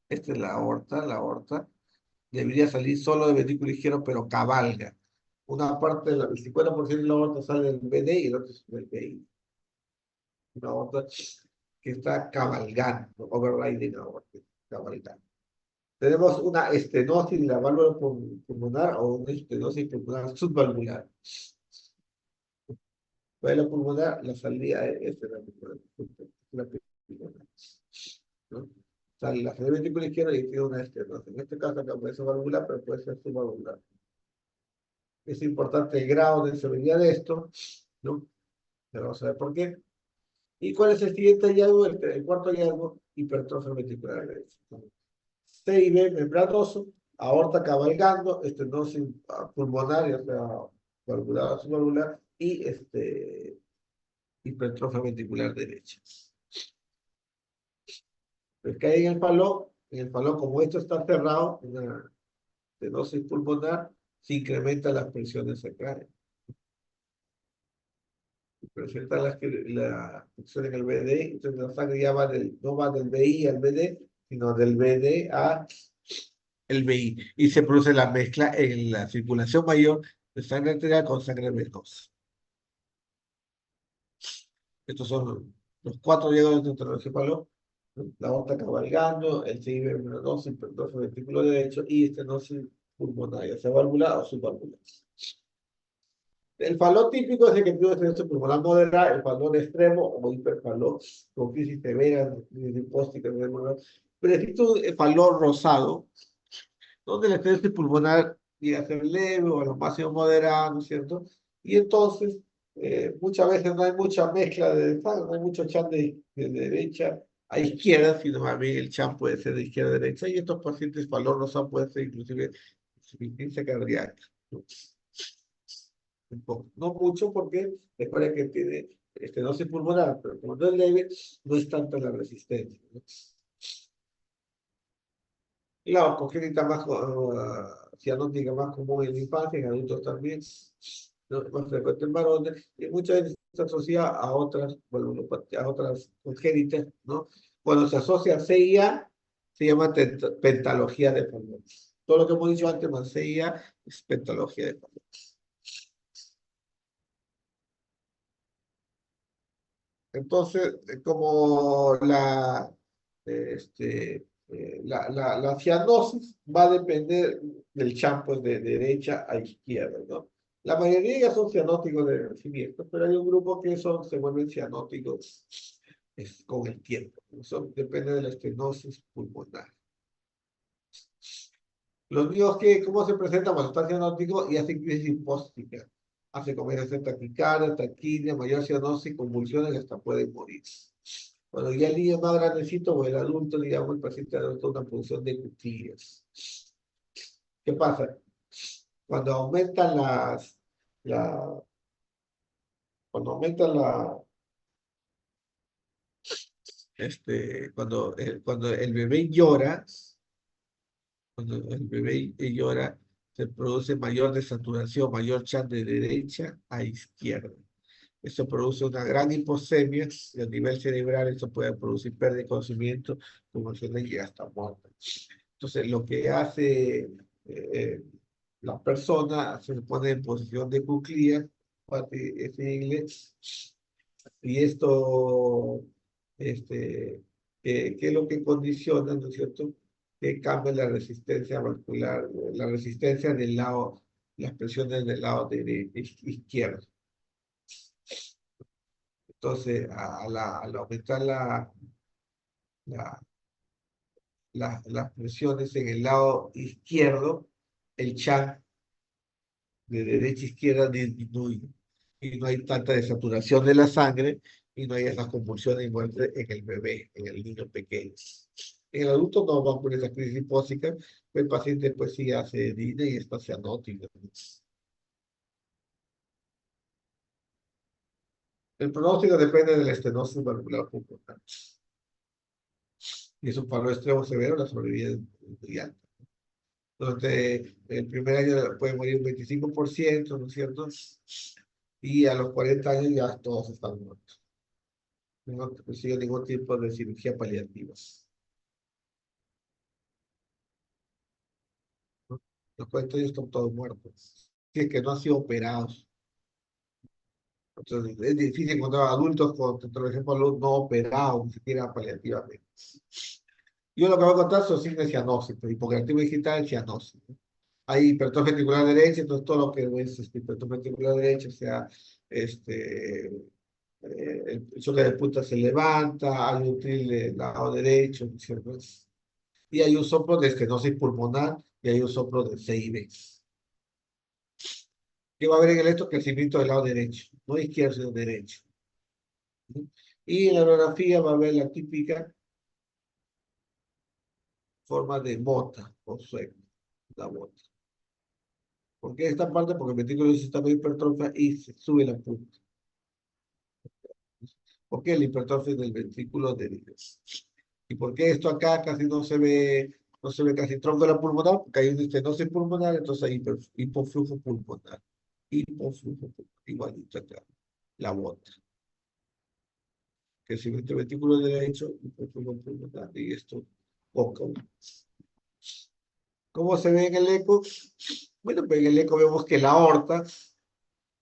Esta es la aorta. Debería salir solo del ventrículo izquierdo, pero cabalga. Una parte, el 50% de la aorta sale del BD y el otro es del BI. Una aorta que está cabalgando, overriding aorta, cabalgando. Tenemos una estenosis de la válvula pulmonar o una estenosis pulmonar subvalvular. La pulmonar, la salida es la pulmonar, ¿no? Sale la salida ventrícula izquierda y tiene una estenosis. En este caso acá puede ser valvular, pero puede ser subvalvular. Es importante el grado de severidad de esto, ¿no? Pero vamos a ver por qué. ¿Y cuál es el siguiente hallazgo? El cuarto hallazgo, hipertrofia ventricular derecha. CIB membranoso, aorta cabalgando, estenosis pulmonar, o sea, valvular o subvalvular, y hipertrofia ventricular derecha. Pues que hay en el falón, como esto está cerrado, una estenosis pulmonar, se incrementan las presiones sacrales. Presentan la presión en el BD, entonces la sangre ya no va del BI al BD, sino del BD a el BI. Y se produce la mezcla en la circulación mayor de sangre arterial con sangre venosa. Estos son los 4 hallazgos de tetralogiepalo, ¿no? La aorta cabalgando, el CIB membranoso, hipertrofia ventrículo derecho y estenosis pulmonar, ya sea valvular o subvalvular. El fallo típico es el que tiene estenosis pulmonar moderada, el fallo extremo o hiperfaló con crisis severa, crisis hipóxica, pero existe un fallo rosado, donde la estenosis pulmonar llega a ser leve o a lo máximo moderada, ¿no es cierto? Y entonces, muchas veces no hay mucha mezcla de sangre, no hay mucho chan de derecha a izquierda, sino más bien el chan puede ser de izquierda a derecha, y estos pacientes fallo rosado puede ser inclusive insuficiencia cardíaca, ¿no? Un poco. No mucho porque recuerda que tiene estenosis pulmonar, pero como no es leve, no es tanta la resistencia, ¿no? La congénita más cianótica más común en la infancia, en adultos también, ¿no? Más frecuente en varones, y muchas veces se asocia a otras, bueno, a otras congénitas, ¿no? Cuando se asocia a CIA, se llama pentalogía de Fallot. Todo lo que hemos dicho antes más CIA es pentalogía de Fallot. Entonces, como la cianosis va a depender del champo de derecha a izquierda, ¿no? La mayoría ya son cianóticos de nacimiento, pero hay un grupo que se vuelven cianóticos con el tiempo. Eso depende de la estenosis pulmonar. Los niños que, ¿cómo se presentan cuando están cianóticos y hacen crisis hipóxica? Hace comer, hacer taquicardia, taquidia, mayor cianosis, convulsiones y hasta pueden morir. Cuando ya el niño es más grandecito o el adulto, digamos, el paciente adopta una punción de cuclillas. ¿Qué pasa? Cuando aumentan la, cuando aumentan cuando el bebé llora, cuando el bebé llora, se produce mayor desaturación, mayor chan de derecha a izquierda. Eso produce una gran hipoxemia y a nivel cerebral eso puede producir pérdida de conocimiento, convulsiones y hasta muerte. Entonces, lo que hace la persona se pone en posición de cuclillas, en inglés, y esto, ¿qué es lo que condiciona, ¿no es cierto? Que cambie la resistencia vascular, la resistencia del lado, las presiones del lado izquierdo. Entonces, al aumentar la, las presiones en el lado izquierdo, el chan de derecha a izquierda disminuye y no hay tanta desaturación de la sangre y no hay esas convulsiones y muerte en el bebé, en el niño pequeño. En el adulto no va por esa crisis hipóxica, el paciente pues sí hace DINE y está cianótico. El pronóstico depende de la estenosis valvular pulmonar. Y es un paro extremo severo, la sobrevivencia es muy alta. Durante el primer año puede morir un 25%, ¿no es cierto? Y a los 40 años ya todos están muertos. No recibe ningún tipo de cirugía paliativa. ¿No? Los 40 años están todos muertos. Si es que no han sido operados. Entonces, es difícil encontrar adultos con, por ejemplo, no operados, ni siquiera paliativamente. Yo lo que voy a contar son signos de cianosis, pero hipoactivo digital es cianosis, ¿no? Hay hipertrofia ventricular derecha, entonces todo lo que es hipertrofia ventricular derecha, o sea, el choque de punta se levanta, hay un tril del lado derecho, ¿no es cierto? Y hay un soplo de estenosis pulmonar y hay un soplo de CIB. ¿Qué va a haber en el esto? Crecimiento del lado derecho, no izquierdo, sino derecho. ¿Sí? Y en la radiografía va a haber la típica forma de bota o sueco, la bota. ¿Por qué esta parte? Porque el ventrículo está muy hipertrofia y se sube la punta. ¿Por qué la hipertrofia del ventrículo derecho? ¿Y por qué esto acá casi no se ve casi tronco de la pulmonar? Porque hay una estenosis pulmonar, entonces hay hipoflujo pulmonar. Hipoflujo pulmonar, igualito acá, la bota. Crecimiento del ventrículo derecho, hipoflujo pulmonar, y esto, poco. ¿Cómo se ve en el eco? Bueno, pues en el eco vemos que la aorta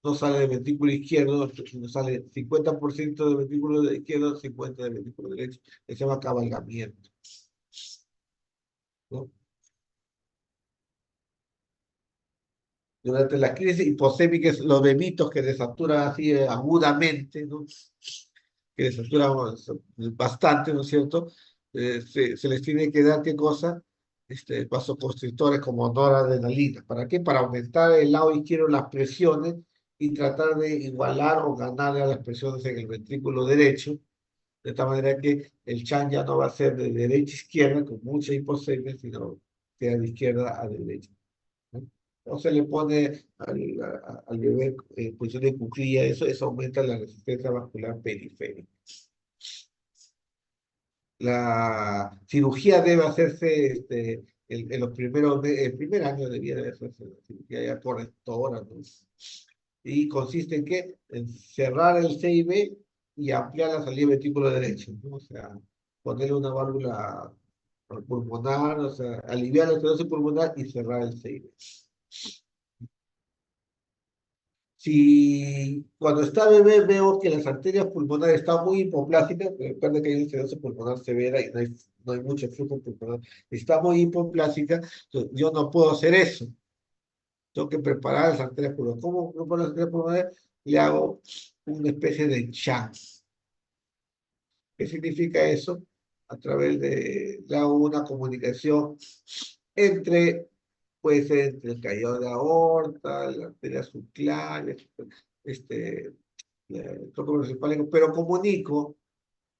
no sale del ventrículo izquierdo, sino sale 50% del ventrículo izquierdo, 50% del ventrículo derecho. Se llama cabalgamiento, ¿no? Durante las crisis hiposémicas, los bebitos que desaturan así agudamente, ¿no? Que desaturan bastante, ¿no es cierto? Se les tiene que dar, ¿qué cosa? Vasoconstrictores como noradrenalina. ¿Para qué? Para aumentar el lado izquierdo las presiones y tratar de igualar o ganarle a las presiones en el ventrículo derecho, de tal manera que el Chan ya no va a ser de derecha a izquierda con mucha hiposemia, sino que de izquierda a derecha, ¿no? O se le pone al bebé en posición de cuclilla, eso aumenta la resistencia vascular periférica. La cirugía debe hacerse en los primeros, el primer año debía hacerse la cirugía ya correctora, ¿no? Y consiste en qué? En cerrar el CIB y ampliar la salida ventrículo derecho, ¿no? O sea, ponerle una válvula pulmonar, o sea, aliviar la estenosis pulmonar y cerrar el CIB. Si cuando está bebé veo que las arterias pulmonares están muy hipoplásicas, recuerda que hay una estenosis pulmonar severa y no hay mucho flujo pulmonar, está muy hipoplásica, entonces yo no puedo hacer eso. Tengo que preparar las arterias pulmonares. ¿Cómo preparo las arterias pulmonares? Le hago una especie de chance. ¿Qué significa eso? A través le hago una comunicación entre, puede ser entre el callado de la aorta, la arteria subclaviana, este, el tronco principal, pero comunico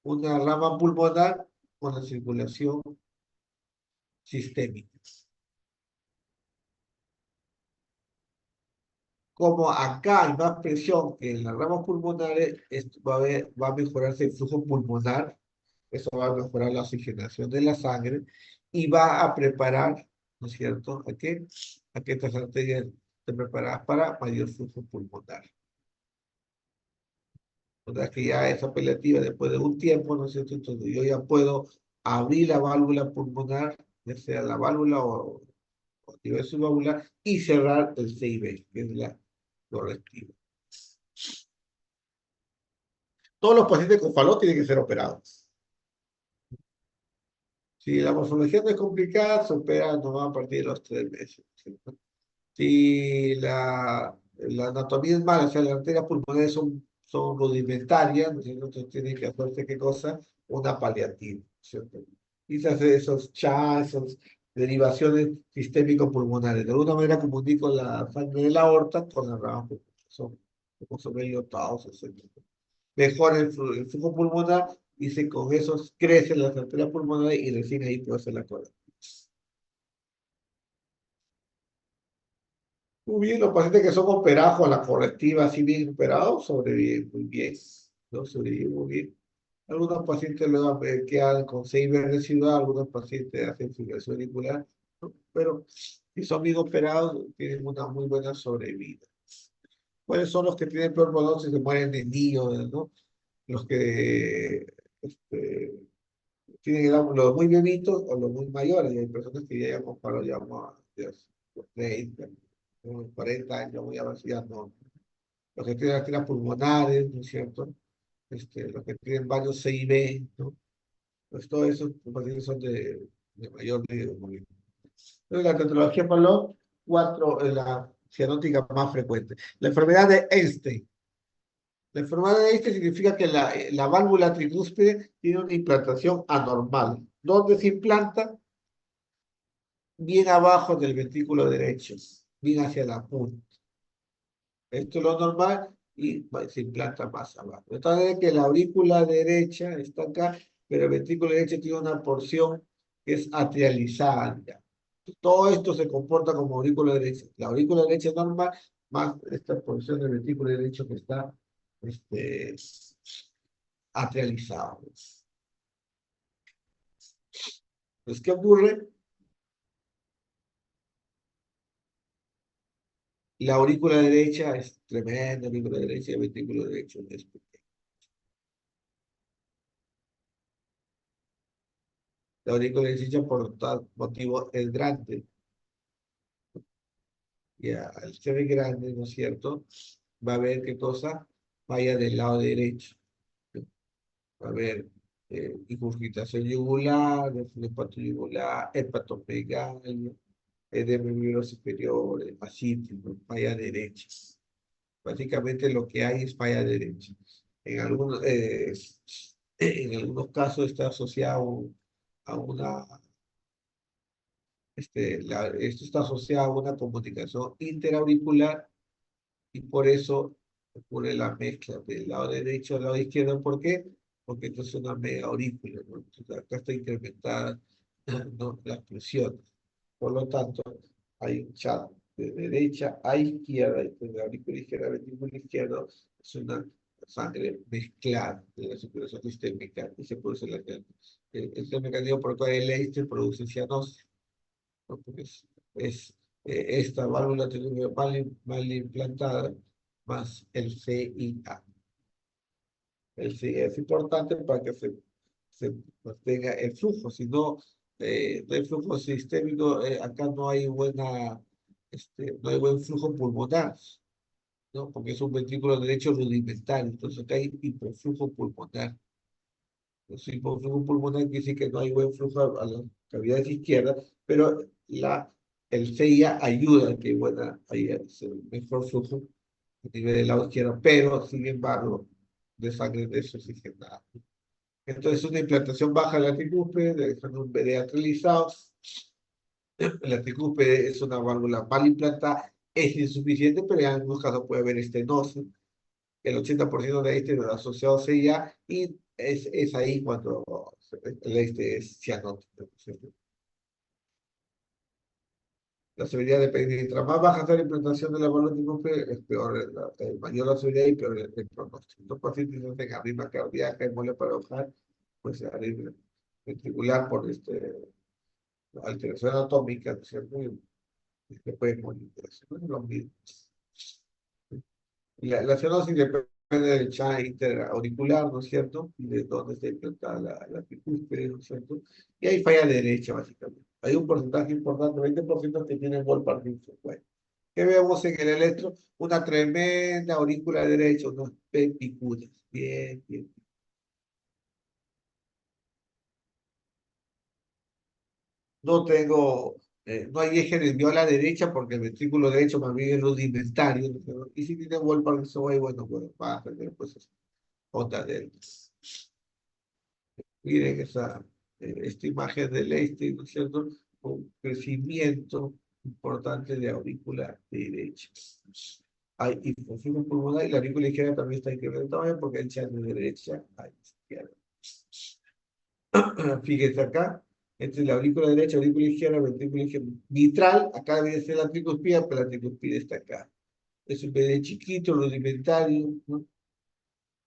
una rama pulmonar con la circulación sistémica. Como acá hay más presión que en las ramas pulmonares, esto va a mejorarse el flujo pulmonar, eso va a mejorar la oxigenación de la sangre y va a preparar, ¿no es cierto?, a que estas arterias estén preparadas para mayor flujo pulmonar. O sea que ya es apelativa después de un tiempo, ¿no es cierto? Entonces yo ya puedo abrir la válvula pulmonar, ya sea la válvula o nivel subvalvular, y cerrar el CIB, que es la correctiva. Todos los pacientes con faló tienen que ser operados. Si la morfología no es complicada, se opera nomás a partir de los 3 meses, ¿cierto? Si la anatomía es mala, o sea, las arterias pulmonares son rudimentarias, ¿no es cierto? Entonces tiene que hacerse, ¿qué cosa? Una paliativa, ¿cierto? Y se hace esos chas, esas derivaciones sistémico-pulmonares. De alguna manera comunico la sangre de la aorta con la rama pulmonar. Son medio taos, etc. Mejora el flujo pulmonar y con eso crecen las arterias pulmonares y recién ahí puede hacer la cola. Muy bien, los pacientes que son operados con la correctiva así bien operados sobreviven muy bien, ¿no? Sobreviven muy bien. Algunos pacientes luego quedan con 6 residual, algunos pacientes hacen fibrilación auricular, ¿no? Pero si son bien operados, tienen una muy buena sobrevida. ¿Cuáles son los que tienen peor pronóstico y se mueren de niños, ¿no? Los que tienen los muy bebitos o los muy mayores, y hay personas que ya llamamos para llamamos a los 30, 40 años, muy avanzados, no. Los que tienen arterias pulmonares, ¿no es cierto? Los que tienen varios CIB, ¿no? Pues todos esos pacientes son de mayor riesgo. Entonces, la tetralogía Fallot, 4 es la cianótica más frecuente. La enfermedad de Einstein. La enfermedad de Einstein significa que la válvula tricúspide tiene una implantación anormal. ¿Dónde se implanta? Bien abajo del ventrículo derecho, bien hacia la punta. Esto es lo normal y se implanta más abajo. Entonces, que la aurícula derecha está acá, pero el ventrículo derecho tiene una porción que es atrializada. Ya. Todo esto se comporta como aurícula derecha. La aurícula derecha es normal, más esta porción del ventrículo derecho que está este, atrializado. Pues, ¿qué ocurre? La aurícula derecha es tremenda, la aurícula derecha y el ventrículo derecho es pequeño. La aurícula derecha, por tal motivo, es grande. Y al ser grande, ¿no es cierto? Va a haber qué cosa vaya del lado derecho. Va a haber ingurgitación yugular, hepatoyugular, hepatomegalia, edema miembro superior, ascitis, ¿no? Falla derecha. Básicamente lo que hay es falla derecha. En algunos, en algunos casos está asociado a una, esto está asociado a una comunicación interauricular y por eso ocurre la mezcla del lado derecho al lado izquierdo. ¿Por qué? Porque esto es una mega aurícula, ¿no? Entonces, acá está incrementada, ¿no? Las presiones. Por lo tanto, hay un chat de derecha a izquierda, y de la aurícula izquierda, ventrículo izquierdo, es una sangre mezclada de la circulación sistémica y se produce este mecanismo por el cual el Leicester produce cianosis, ¿no? Porque esta válvula tiene mal implantada más el CIA. El CIA es importante para que se mantenga el flujo, si no, no hay flujo sistémico, acá no hay no hay buen flujo pulmonar, ¿no? Porque es un ventrículo derecho rudimentario, entonces acá hay hiperflujo pulmonar. Entonces, hiperflujo pulmonar quiere decir que no hay buen flujo a las cavidades izquierdas, pero el CIA ayuda a que haya mejor flujo a nivel del lado izquierdo, pero sin embargo, de sangre desoxigenada. Entonces, una implantación baja de la tricúspide, dejando un BD atrializado. La tricúspide es una válvula mal implantada, es insuficiente, pero en algunos casos puede haber estenosis. El 80% de este es asociado a CIA y es ahí cuando es cianótico. ¿Cierto? La severidad depende. Mientras más baja sea la implantación de la válvula tricúspide, es peor, mayor la severidad y peor el pronóstico. Los pacientes que tengan arritmia cardíaca, embolia paradoxal, pues arritmia ventricular por alteración anatómica, ¿no es cierto? Y se puede morir de eso, ¿no? Lo mismo. La cianosis depende del channel interauricular, ¿no es cierto? Y de dónde está implantada la tricúspide, ¿no es cierto? Y hay falla derecha, básicamente. Hay un porcentaje importante, 20% que tiene Wolf-Parkinson. Bueno, ¿qué vemos en el electro? Una tremenda aurícula derecha, unos picudas. Bien, bien. No hay eje desviado a la derecha porque el ventrículo derecho más bien es rudimentario, ¿no? Y si tiene Wolf-Parkinson, bueno, va a tener pues onda de... Miren esta imagen del este, ¿no es cierto? Un crecimiento importante de aurícula derecha. Hay hipofibril pulmonar y la aurícula izquierda también está incrementada porque el channel de derecha a izquierda. Fíjense acá, entre la aurícula derecha, aurícula izquierda, ventrículo izquierdo. Mitral, acá debe ser la tricuspida, pero la tricuspida está acá. Es un bebé chiquito, rudimentario, ¿no?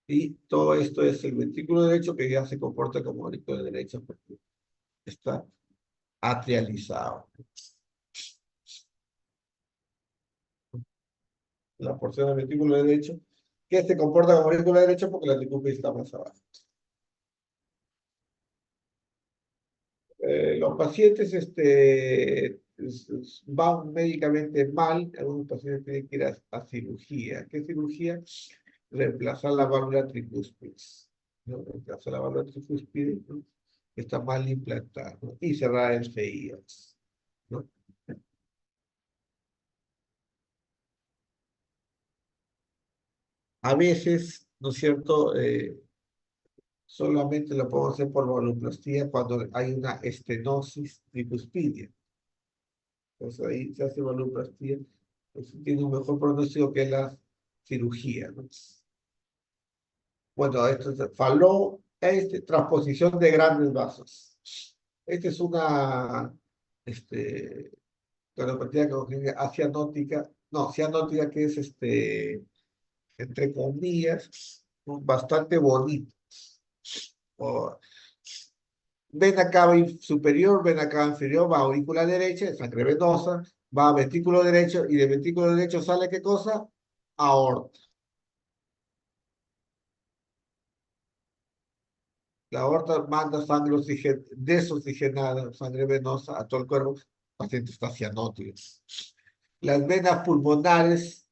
Y todo esto es el ventrículo derecho que ya se comporta como aurícula derecha porque está atrializado. La porción del ventrículo derecho que se comporta como ventrículo derecho porque la tricuspide está más abajo. Los pacientes van médicamente mal, algunos pacientes tienen que ir a cirugía. ¿Qué cirugía? Reemplazar la válvula tricúspide, ¿no? Reemplazar la válvula tricúspide, ¿no? Que está mal implantada, ¿no? Y cerrar el CIA, ¿no? A veces, ¿no es cierto? Solamente lo podemos hacer por valvuloplastía cuando hay una estenosis tricuspidia. Entonces ahí se hace valvuloplastía. Eso tiene un mejor pronóstico que la cirugía, ¿no? Bueno, esto es transposición de grandes vasos. Esta es una cardiopatía congénita asianótica, no, cianótica que es entre comillas, bastante bonito. O, vena cava superior, vena cava inferior, va a aurícula derecha, sangre venosa, va a ventrículo derecho, y de ventrículo derecho sale ¿qué cosa? Aorta. La aorta manda sangre desoxigenada, sangre venosa a todo el cuerpo, el paciente está cianótico. Las venas pulmonares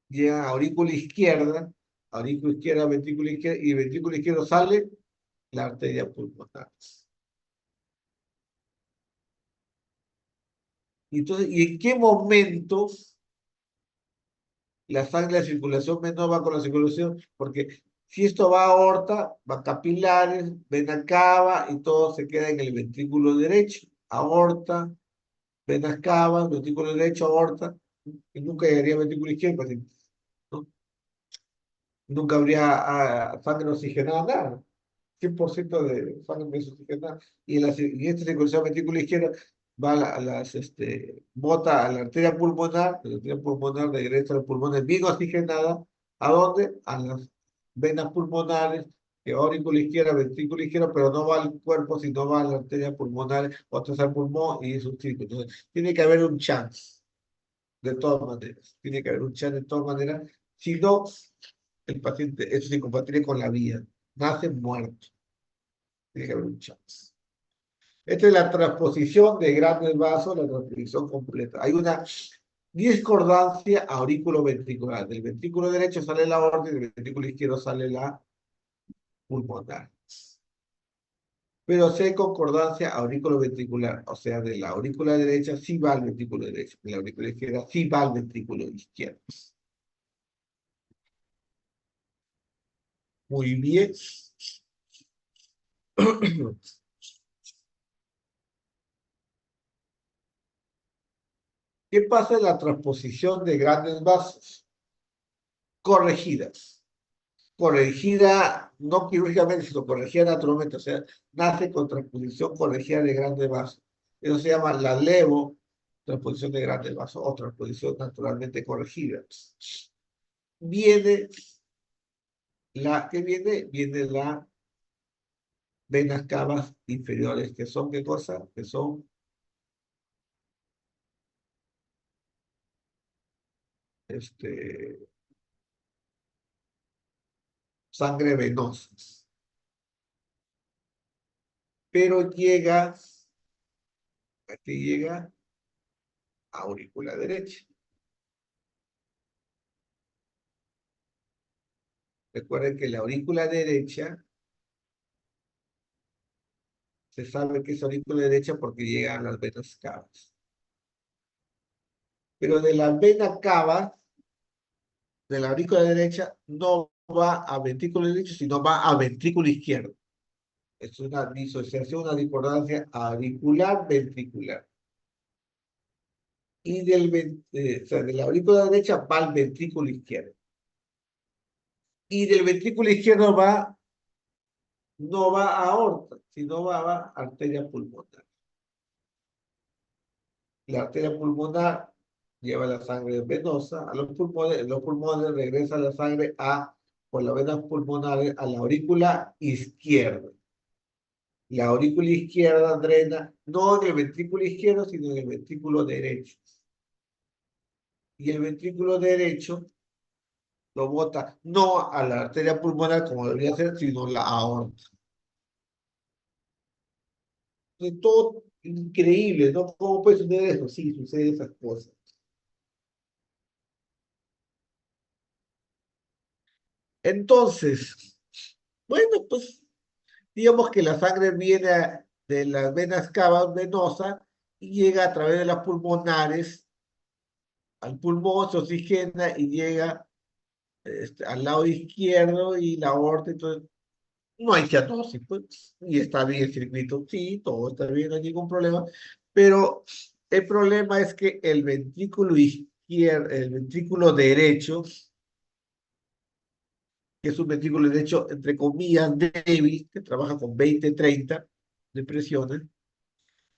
llegan a aurícula izquierda, ventrículo izquierdo, y de ventrículo izquierdo sale la arteria pulmonar. Entonces, ¿y en qué momento la sangre, la circulación menor va con la circulación? Porque si esto va a aorta, va a capilares, vena cava y todo se queda en el ventrículo derecho. Aorta, venas cavas, ventrículo derecho, aorta, y nunca llegaría al ventrículo izquierdo, ¿no? Nunca habría sangre oxigenada, nada. 100% de sangre desoxigenada. Y esta circulación ventrículo izquierdo va bota a la arteria pulmonar regresa a los pulmones bien oxigenada. ¿A dónde? A las venas pulmonares, que aurícula izquierda, ventrículo izquierdo, pero no va al cuerpo, sino va a la arteria pulmonar, otras al pulmón y es un círculo. Entonces, tiene que haber un chance, de todas maneras. Tiene que haber un chance de todas maneras. Si no, el paciente es incompatible con la vida. Nace muerto. Tiene que haber un chance. Esta es la transposición de grandes vasos, la transposición completa. Hay una discordancia auriculoventricular. Del ventrículo derecho sale la aorta y del ventrículo izquierdo sale la pulmonar. Pero sí hay concordancia auriculoventricular. O sea, de la aurícula derecha sí va al ventrículo derecho. De la aurícula izquierda sí va al ventrículo izquierdo. Muy bien. ¿Qué pasa en la transposición de grandes vasos? Corregidas. Corregida no quirúrgicamente, sino corregida naturalmente, o sea, nace con transposición corregida de grandes vasos. Eso se llama la levo, transposición de grandes vasos, o transposición naturalmente corregida. Viene viene la venas cavas inferiores, que son, ¿qué cosa? Que son, este, sangre venosa. Pero llega, aquí llega aurícula derecha. Recuerden que la aurícula derecha se sabe que es aurícula derecha porque llega a las venas cavas. Pero de la vena cava, de la aurícula derecha, no va a ventrículo derecho, sino va a ventrículo izquierdo. Es una disociación, una discordancia auricular ventricular. Y o sea, de la aurícula derecha va al ventrículo izquierdo. Y del ventrículo izquierdo no va a aorta, sino va a arteria pulmonar. La arteria pulmonar lleva la sangre venosa a los pulmones regresa la sangre por las venas pulmonares a la aurícula izquierda. La aurícula izquierda drena no en el ventrículo izquierdo, sino en el ventrículo derecho. Y el ventrículo derecho lo bota no a la arteria pulmonar como debería ser, sino la aorta. Es todo increíble, ¿no? ¿Cómo puede suceder eso? Sí, sucede esas cosas. Entonces, bueno, pues digamos que la sangre viene de las venas cavas venosas y llega a través de las pulmonares al pulmón, se oxigena y llega al lado izquierdo y la aorta, entonces no hay cianosis, pues, y está bien el circuito, sí, todo está bien, no hay ningún problema, pero el problema es que el ventrículo izquierdo, el ventrículo derecho, que es un ventrículo derecho, entre comillas, débil, que trabaja con 20, 30 de presiones,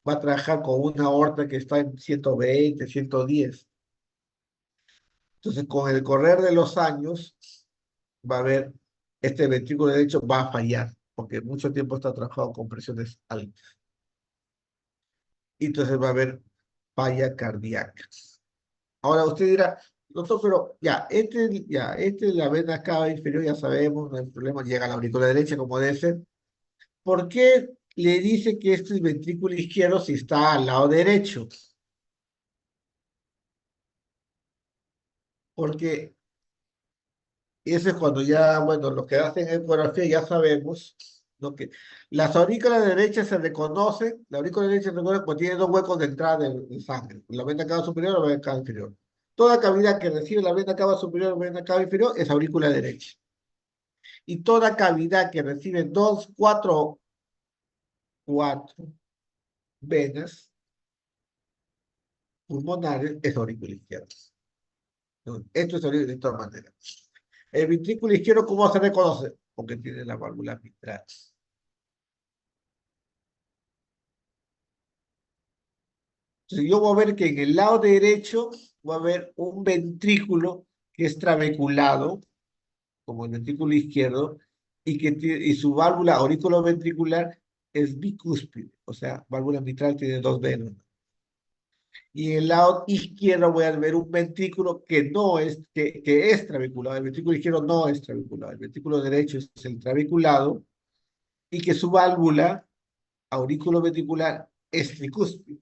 va a trabajar con una aorta que está en 120, 110. Entonces, con el correr de los años, va a haber, este ventrículo derecho va a fallar, porque mucho tiempo está trabajado con presiones altas. Y entonces va a haber falla cardíaca. Ahora usted dirá, doctor, pero este es la vena cava inferior, ya sabemos, no hay problema, llega a la aurícula derecha como debe ser. ¿Por qué le dice que este es ventrículo izquierdo si está al lado derecho? Porque eso es cuando ya, bueno, los que hacen ecografía ya sabemos ¿no? Que las aurículas derechas se reconocen, la aurícula derecha se reconoce porque tiene dos huecos de entrada de sangre, la vena cava superior y la vena cava inferior. Toda cavidad que recibe la vena cava superior y la vena cava inferior es aurícula derecha. Y toda cavidad que recibe dos, cuatro venas pulmonares es aurícula izquierda. ¿No? Esto es aurícula de todas maneras. El ventrículo izquierdo, ¿cómo se reconoce? Porque tiene la válvula mitral. Entonces yo voy a ver que en el lado derecho va a haber un ventrículo que es trabeculado, como el ventrículo izquierdo, y su válvula auriculoventricular es bicúspide, o sea, válvula mitral tiene dos venas. Y en el lado izquierdo voy a ver un ventrículo que es trabeculado. El ventrículo izquierdo no es trabeculado. El ventrículo derecho es el trabeculado y que su válvula auriculoventricular es tricúspide.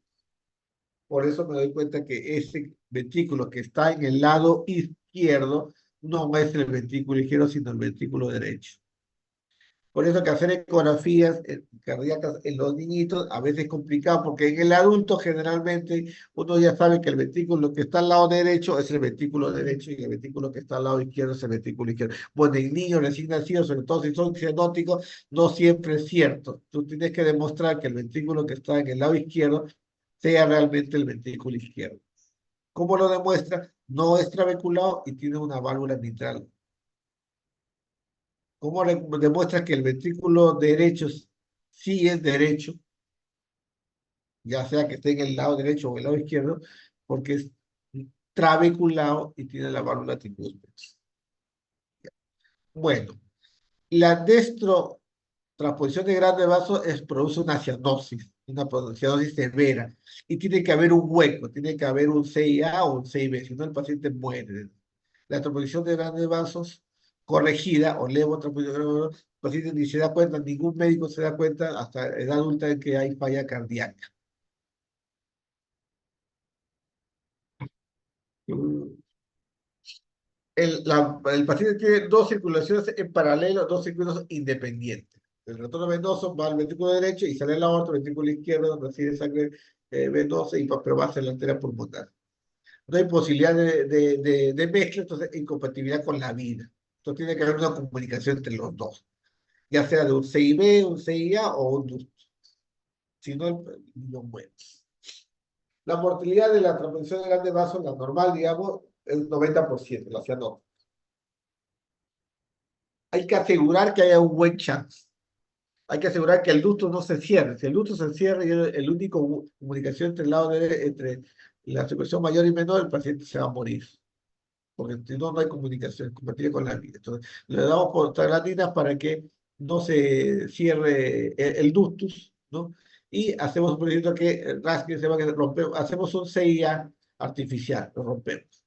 Por eso me doy cuenta que ese ventrículo que está en el lado izquierdo no es el ventrículo izquierdo, sino el ventrículo derecho. Por eso que hacer ecografías cardíacas en los niñitos a veces es complicado, porque en el adulto generalmente uno ya sabe que el ventrículo que está al lado derecho es el ventrículo derecho y el ventrículo que está al lado izquierdo es el ventrículo izquierdo. Bueno, en niños recién nacidos, sobre todo si son cianóticos, no siempre es cierto. Tú tienes que demostrar que el ventrículo que está en el lado izquierdo sea realmente el ventrículo izquierdo. ¿Cómo lo demuestra? No es trabeculado y tiene una válvula mitral. ¿Cómo demuestra que el ventrículo derecho sí es derecho, ya sea que esté en el lado derecho o el lado izquierdo? Porque es trabeculado y tiene la válvula tricúspide. Bueno, la dextrotransposición de grandes vasos produce una cianosis severa, y tiene que haber un hueco, tiene que haber un CIA o un CIB, si no el paciente muere. La transposición de grandes vasos corregida o levotransposición de grandes vasos, el paciente ni se da cuenta, ningún médico se da cuenta hasta edad adulta en que hay falla cardíaca. El paciente tiene dos circulaciones en paralelo, dos circuitos independientes. El retorno venoso va al ventrículo derecho y sale la otra, el ventrículo izquierdo, donde recibe sangre venosa, pero va hacia la arteria pulmonar. No hay posibilidad de mezcla, entonces incompatibilidad con la vida. Entonces tiene que haber una comunicación entre los dos, ya sea de un CIB, un CIA o un DUS. Si no, el niño muere. La mortalidad de la transmisión de grandes vasos, la normal, digamos, es un 90%, la cianosis. Hay que asegurar que haya un buen chance. Hay que asegurar que el ducto no se cierre. Si el ducto se cierra y es el único comunicación entre el lado entre la circulación mayor y menor, el paciente se va a morir. Porque si no, no hay comunicación compatible con la vida. Entonces, le damos prostaglandinas para que no se cierre el ductus, ¿no? Y hacemos un procedimiento que rasque, se va a romper, hacemos un CIA artificial, lo rompemos.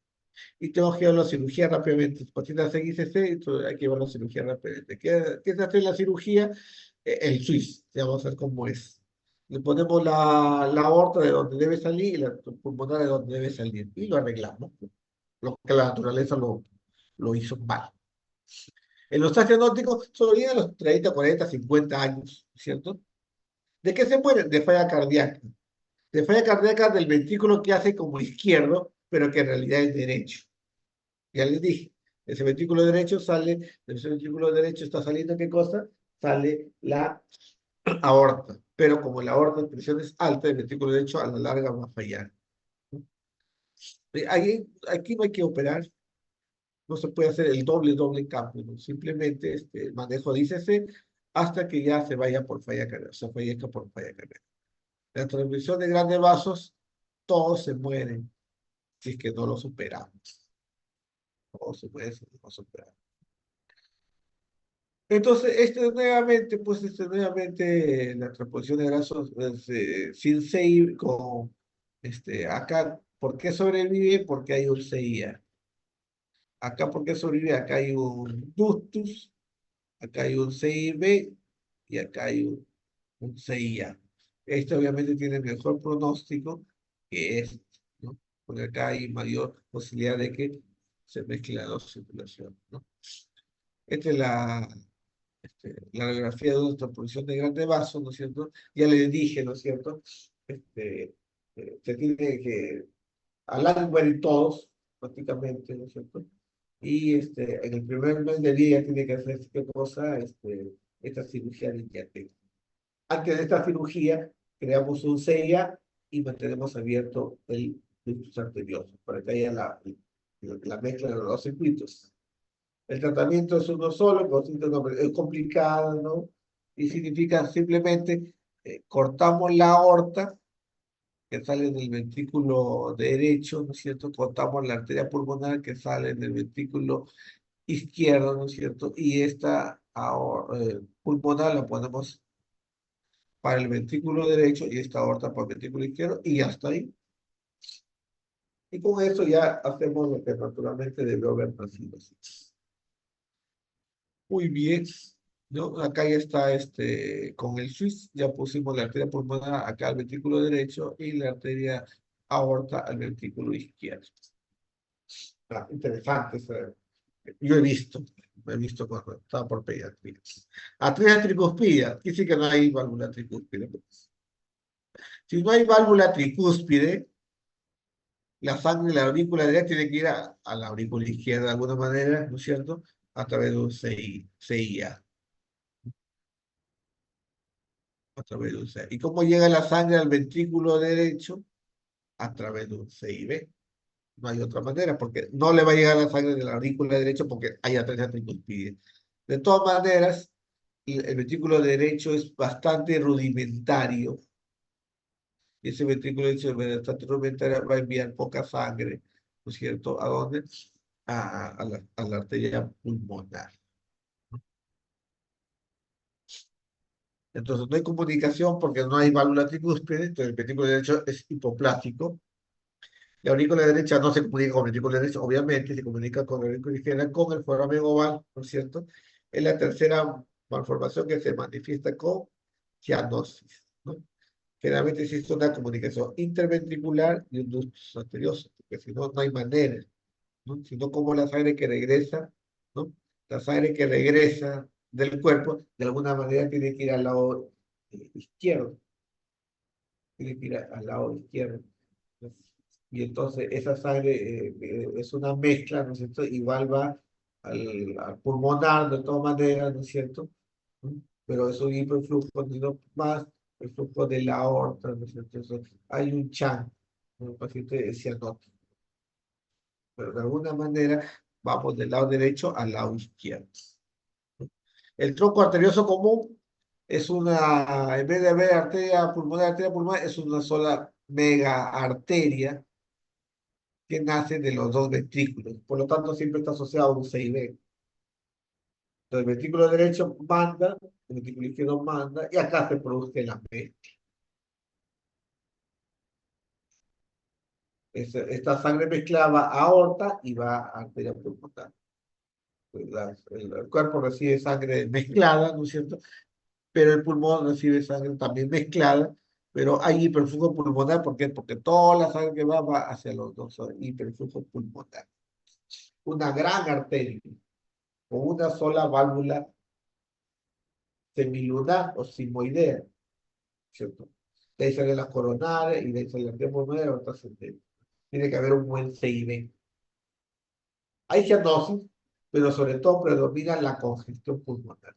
Y tengo que llevar la cirugía rápidamente. El paciente hace ICC, entonces hay que llevar la cirugía rápidamente. ¿Qué se hace en la cirugía? El SWIS, ya vamos a ver cómo es. Le ponemos la aorta de donde debe salir y la pulmonar de donde debe salir. Y lo arreglamos. Lo que la naturaleza lo hizo mal. En los acianóticos solo llegan a los 30, 40, 50 años, ¿cierto? ¿De qué se mueren? De falla cardíaca. De falla cardíaca del ventrículo que hace como izquierdo, pero que en realidad es derecho. Ya les dije, ese ventrículo derecho sale, de ese ventrículo derecho está saliendo, ¿qué cosa? Sale la aorta. Pero como la aorta de presión es alta, el ventrículo derecho a la larga va a fallar. Aquí no hay que operar, no se puede hacer el doble cambio, ¿no? Simplemente el manejo de ICC hasta que ya se vaya por falla cardíaca, se fallezca por falla cardíaca. La transmisión de grandes vasos, todos se mueren si es que no los superamos. Todos se mueren si no los superamos. Entonces, la transposición de grasos sin CI con, acá, ¿por qué sobrevive? Porque hay un CIA. Acá, ¿por qué sobrevive? Acá hay un ductus, acá hay un CIB y acá hay un CIA. Este obviamente tiene mejor pronóstico que este, ¿no? Porque acá hay mayor posibilidad de que se mezclen las dos circulaciones, ¿no? Esta es la radiografía de nuestra posición de grande vaso, ¿no es cierto? Ya les dije, ¿no es cierto? Se tiene que al mueren todos, prácticamente, ¿no es cierto? Y en el primer mes de vida ya tiene que hacer qué cosa, esta cirugía de implante. Antes de esta cirugía, creamos un CIA y mantenemos abierto el ductus arterioso para que haya la mezcla de los dos circuitos. El tratamiento es uno solo, consiste es complicado, ¿no? Y significa simplemente cortamos la aorta que sale del ventrículo derecho, ¿no es cierto? Cortamos la arteria pulmonar que sale del ventrículo izquierdo, ¿no es cierto? Y esta pulmonar la ponemos para el ventrículo derecho y esta aorta para el ventrículo izquierdo y ya está ahí. Y con eso ya hacemos lo que naturalmente debió haber nacido así. Muy bien, ¿no? Acá ya está con el SWIS, ya pusimos la arteria pulmonar acá al ventrículo derecho y la arteria aorta al ventrículo izquierdo. Ah, interesante. Yo he visto cuando estaba por pediatría. Atria tricúspide, dice que no hay válvula tricúspide. Si no hay válvula tricúspide, la sangre de la aurícula derecha tiene que ir a la aurícula izquierda de alguna manera, ¿no es cierto? A través de un CIA. A través de un CIA. ¿Y cómo llega la sangre al ventrículo derecho? A través de un CIB. No hay otra manera, porque no le va a llegar la sangre de la aurícula derecha porque hay atresia tricuspide. De todas maneras, el ventrículo derecho es bastante rudimentario. Y ese ventrículo derecho es bastante rudimentario, va a enviar poca sangre, ¿no es cierto? ¿A dónde? A la arteria pulmonar. Entonces, no hay comunicación porque no hay válvula tricúspide, entonces el ventrículo derecho es hipoplástico. La aurícula derecha no se comunica con el ventrículo derecho, obviamente, se comunica con la aurícula izquierda, con el foramen oval, ¿no es cierto? Es la tercera malformación que se manifiesta con cianosis, ¿no? Generalmente existe una comunicación interventricular y un ductus arterioso, porque si no, no hay manera, ¿no? Si no, como la sangre que regresa, ¿no? La sangre que regresa del cuerpo, de alguna manera tiene que ir al lado izquierdo, tiene que ir al lado izquierdo. Y entonces esa sangre es una mezcla, ¿no es cierto? Igual va al pulmonar de todas maneras, ¿no es cierto? ¿Mm? Pero es un hiperflujo, sino más el flujo de la aorta, ¿no es cierto? Entonces, hay un chance, ¿no? El paciente cianótico. Pero de alguna manera vamos del lado derecho al lado izquierdo. El tronco arterioso común es en vez de haber arteria pulmonar, es una sola mega arteria que nace de los dos ventrículos. Por lo tanto, siempre está asociado a un CIB. Entonces, el ventrículo derecho manda, el ventrículo izquierdo manda, y acá se produce la mezcla. Esta sangre mezclada va a aorta y va a arteria pulmonar. Pues el cuerpo recibe sangre mezclada, ¿no es cierto? Pero el pulmón recibe sangre también mezclada, pero hay hiperflujo pulmonar, ¿por qué? Porque toda la sangre que va hacia los dos, hiperflujo pulmonar. Una gran arteria, con una sola válvula semilunar o simoidea, ¿cierto? De ahí salen las coronarias y de ahí salen las pulmonares, otras sentencias. Tiene que haber un buen CIB. Hay cianosis, pero sobre todo predomina la congestión pulmonar.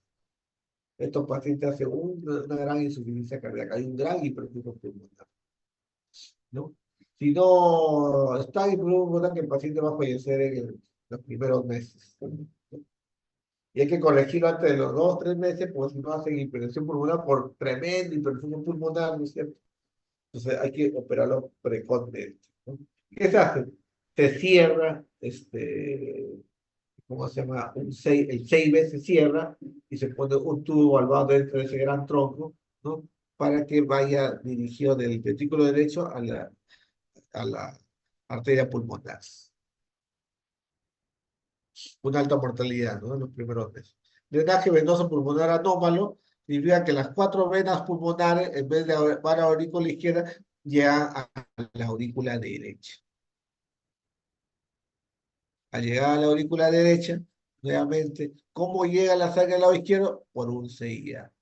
Estos pacientes hacen una gran insuficiencia cardíaca, hay un gran hiperflujo pulmonar, ¿no? Si no está hiperflujo pulmonar, que el paciente va a fallecer en los primeros meses. Y hay que corregirlo antes de los 2 o 3 meses, porque si no hacen hipertensión pulmonar por tremendo hipertensión pulmonar, ¿no es cierto? Entonces hay que operarlo precozmente, ¿no? ¿Qué se hace? Se cierra, ¿cómo se llama? El 6 se cierra y se pone un tubo al lado dentro de ese gran tronco, ¿no? Para que vaya dirigido del ventrículo derecho a la arteria pulmonar. Una alta mortalidad, ¿no? En los primeros meses. Drenaje venoso pulmonar anómalo significa que las 4 venas pulmonares, en vez de van a la aurícula izquierda, llegan a la aurícula derecha. Al llegar a la aurícula derecha, nuevamente, ¿cómo llega la sangre al lado izquierdo? Por un CIA.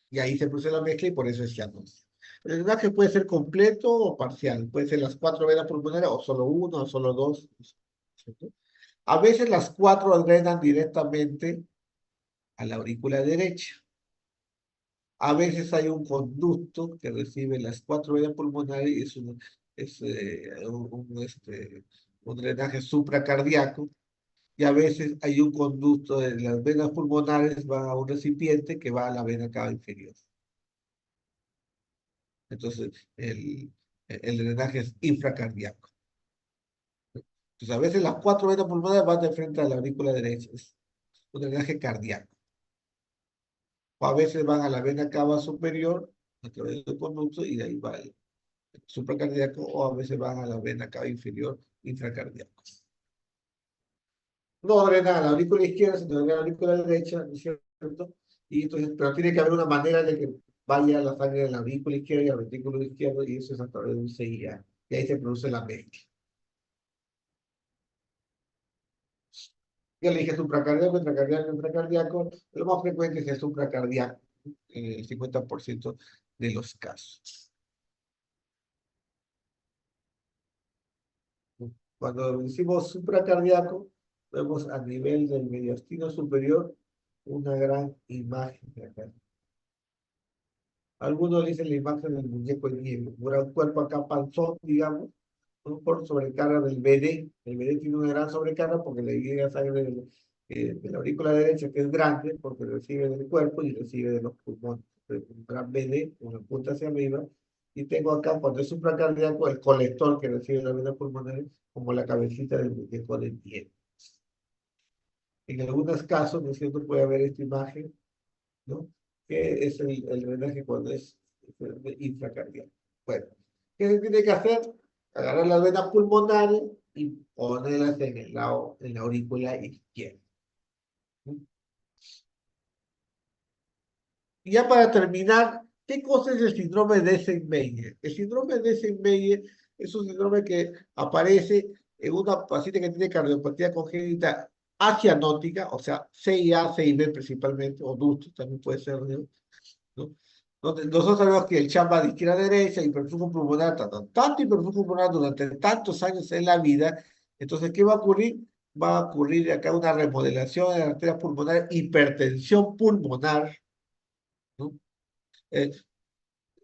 Y ahí se produce la mezcla y por eso es cianosis. El drenaje puede ser completo o parcial, puede ser las 4 venas pulmonares o solo una o solo dos. ¿Cierto? A veces las 4 drenan directamente a la aurícula derecha. A veces hay un conducto que recibe las 4 venas pulmonares y un drenaje supracardíaco. Y a veces hay un conducto de las venas pulmonares, va a un recipiente que va a la vena cava inferior. Entonces, el drenaje es infracardíaco. Entonces, a veces las 4 venas pulmonares van de frente a la aurícula derecha. Es un drenaje cardíaco. O a veces van a la vena cava superior, a través del conducto, y de ahí va el supracardíaco, o a veces van a la vena cava inferior, infracardíaco. No drena a la aurícula izquierda, sino drena a la aurícula derecha, ¿no es cierto? Y entonces, pero tiene que haber una manera de que vaya la sangre de la aurícula izquierda y al ventrículo izquierdo, y eso es a través de un CIA. Y ahí se produce la mezcla. Ya le dije supracardíaco, intracardíaco, intracardíaco. Lo más frecuente es el supracardíaco, en el 50% de los casos. Cuando decimos supracardíaco, vemos a nivel del mediastino superior una gran imagen de acá. Algunos dicen la imagen del muñeco de nieve, un gran cuerpo acá panzón, digamos, por sobrecarga del BD. El BD tiene una gran sobrecarga porque le llega sangre de la aurícula derecha, que es grande, porque recibe del cuerpo y recibe de los pulmones. Un gran BD, una punta hacia arriba. Y tengo acá, cuando es supracardíaco, el colector que recibe la vena pulmonar, como la cabecita del muñeco de nieve. En algunos casos, ¿no es cierto?, puede haber esta imagen, ¿no? Que es el drenaje cuando es infracardíaco. Bueno, ¿qué se tiene que hacer? Agarrar las venas pulmonares y ponerlas en el lado, en la aurícula izquierda. Y ya para terminar, ¿qué cosa es el síndrome de Eisenmenger? El síndrome de Eisenmenger es un síndrome que aparece en una paciente que tiene cardiopatía congénita acianótica, o sea, CIA, CIB principalmente, o ductus también puede ser, ¿no? Donde nosotros sabemos que el CHAM va de izquierda a derecha, hiperflujo pulmonar, tanto hiperflujo pulmonar durante tantos años en la vida. Entonces, ¿qué va a ocurrir? Va a ocurrir acá una remodelación de las arterias pulmonares, hipertensión pulmonar, ¿no? Eh,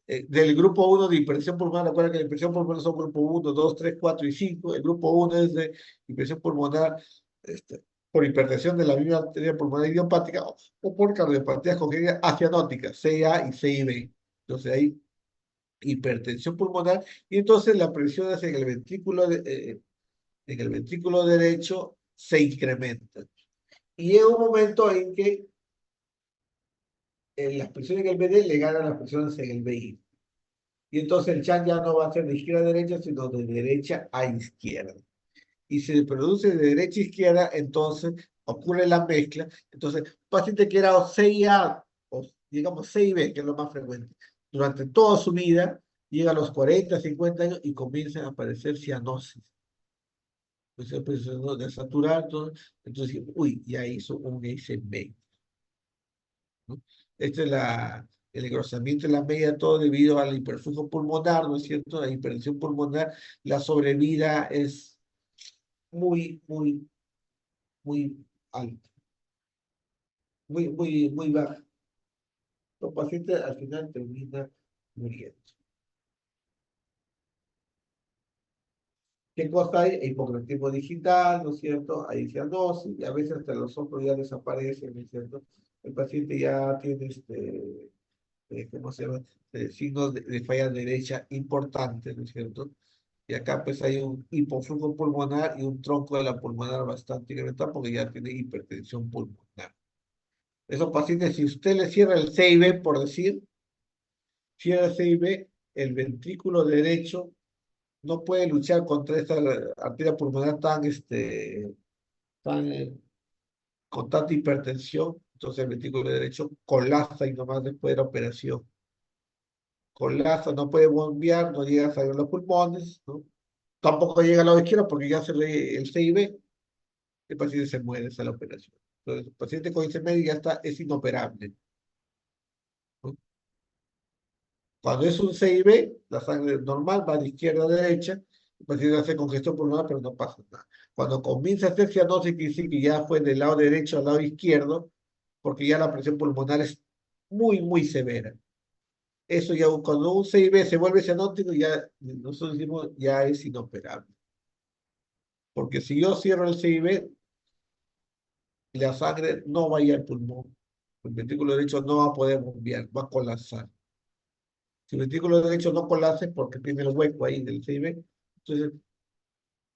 del grupo 1 de hipertensión pulmonar, recuerda que la hipertensión pulmonar son grupo 1, 2, 3, 4 y 5. El grupo 1 es de hipertensión pulmonar por hipertensión de la vía arteria pulmonar idiopática o por cardiopatías congénitas acianóticas, CIA y CIB. Entonces hay hipertensión pulmonar y entonces la presión en el ventrículo derecho se incrementa. Y llega un momento en que las presiones en el BD le ganan las presiones en el BI. Y entonces el chan ya no va a ser de izquierda a derecha, sino de derecha a izquierda. Y se produce de derecha a izquierda, entonces ocurre la mezcla. Entonces, paciente que era CIA, o digamos CIB, que es lo más frecuente, durante toda su vida, llega a los 40, 50 años y comienzan a aparecer cianosis. Entonces, empezó a desaturar, entonces, uy, ya hizo un ICB, ¿no? Este es el engrosamiento de la media, todo debido al hiperflujo pulmonar, ¿no es cierto? La hipertensión pulmonar, la sobrevida es muy, muy, muy alta, muy baja. Los pacientes al final terminan muriendo. ¿Qué cosa hay? Hipocretismo digital, ¿no es cierto? Hay cianosis, y a veces hasta los ojos ya desaparecen, ¿no es cierto? El paciente ya tiene ¿cómo se llama? Signos de falla derecha importantes, ¿no es cierto? Y acá pues hay un hipoflujo pulmonar y un tronco de la pulmonar bastante incrementado porque ya tiene hipertensión pulmonar. Esos pacientes, si usted le cierra el CIB, por decir, cierra el CIB, el ventrículo derecho no puede luchar contra esta arteria pulmonar con tanta hipertensión, entonces el ventrículo derecho colapsa y nomás después de la operación colapsa, no puede bombear, no llega a salir los pulmones, ¿no? Tampoco llega a la izquierda porque ya se ve el CIB, el paciente se muere, esa es la operación. Entonces, el paciente con ICM ya está, es inoperable, ¿no? Cuando es un CIB, la sangre normal va de izquierda a derecha, el paciente hace congestión pulmonar, pero no pasa nada. Cuando comienza a hacer cianosis, quiere decir que ya fue del lado derecho al lado izquierdo, porque ya la presión pulmonar es muy, muy severa. Eso ya, cuando un CIB se vuelve cianótico, ya nosotros decimos ya es inoperable. Porque si yo cierro el CIB, la sangre no va a ir al pulmón. El ventrículo derecho no va a poder bombear, va a colapsar. Si el ventrículo derecho no colapsa es porque tiene el hueco ahí del CIB, entonces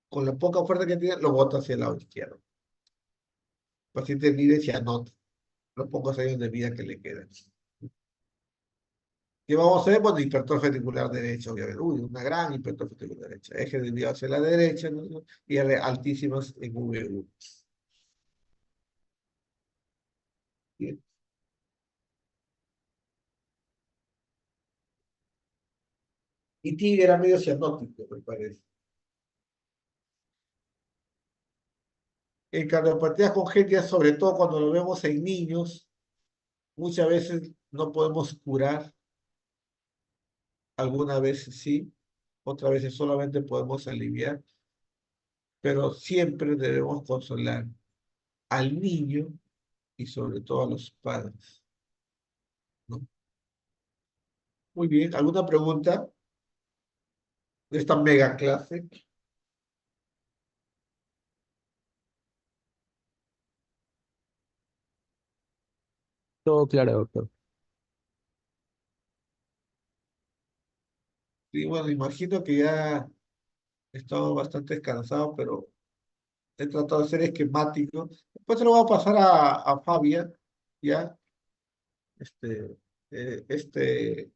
con la poca fuerza que tiene, lo bota hacia el lado izquierdo. El paciente mide cianótico, los pocos años de vida que le quedan. ¿Qué vamos a hacer? Bueno, hipertrofia ventricular derecha, obviamente. Uy, una gran hipertrofia ventricular derecha. Eje desviado hacia la derecha, ¿no? Y R altísimas en V1. Bien. Y Tigre era medio cianótico, me parece. En cardiopatías congénitas, sobre todo cuando lo vemos en niños, muchas veces no podemos curar, algunas veces sí, otras veces solamente podemos aliviar, pero siempre debemos consolar al niño y sobre todo a los padres, ¿no? Muy bien, ¿alguna pregunta de esta mega clase? Todo claro, doctor. Sí, bueno, imagino que ya estamos bastante cansados, pero he tratado de ser esquemático. Después se lo voy a pasar a Fabia, ¿ya? Este, este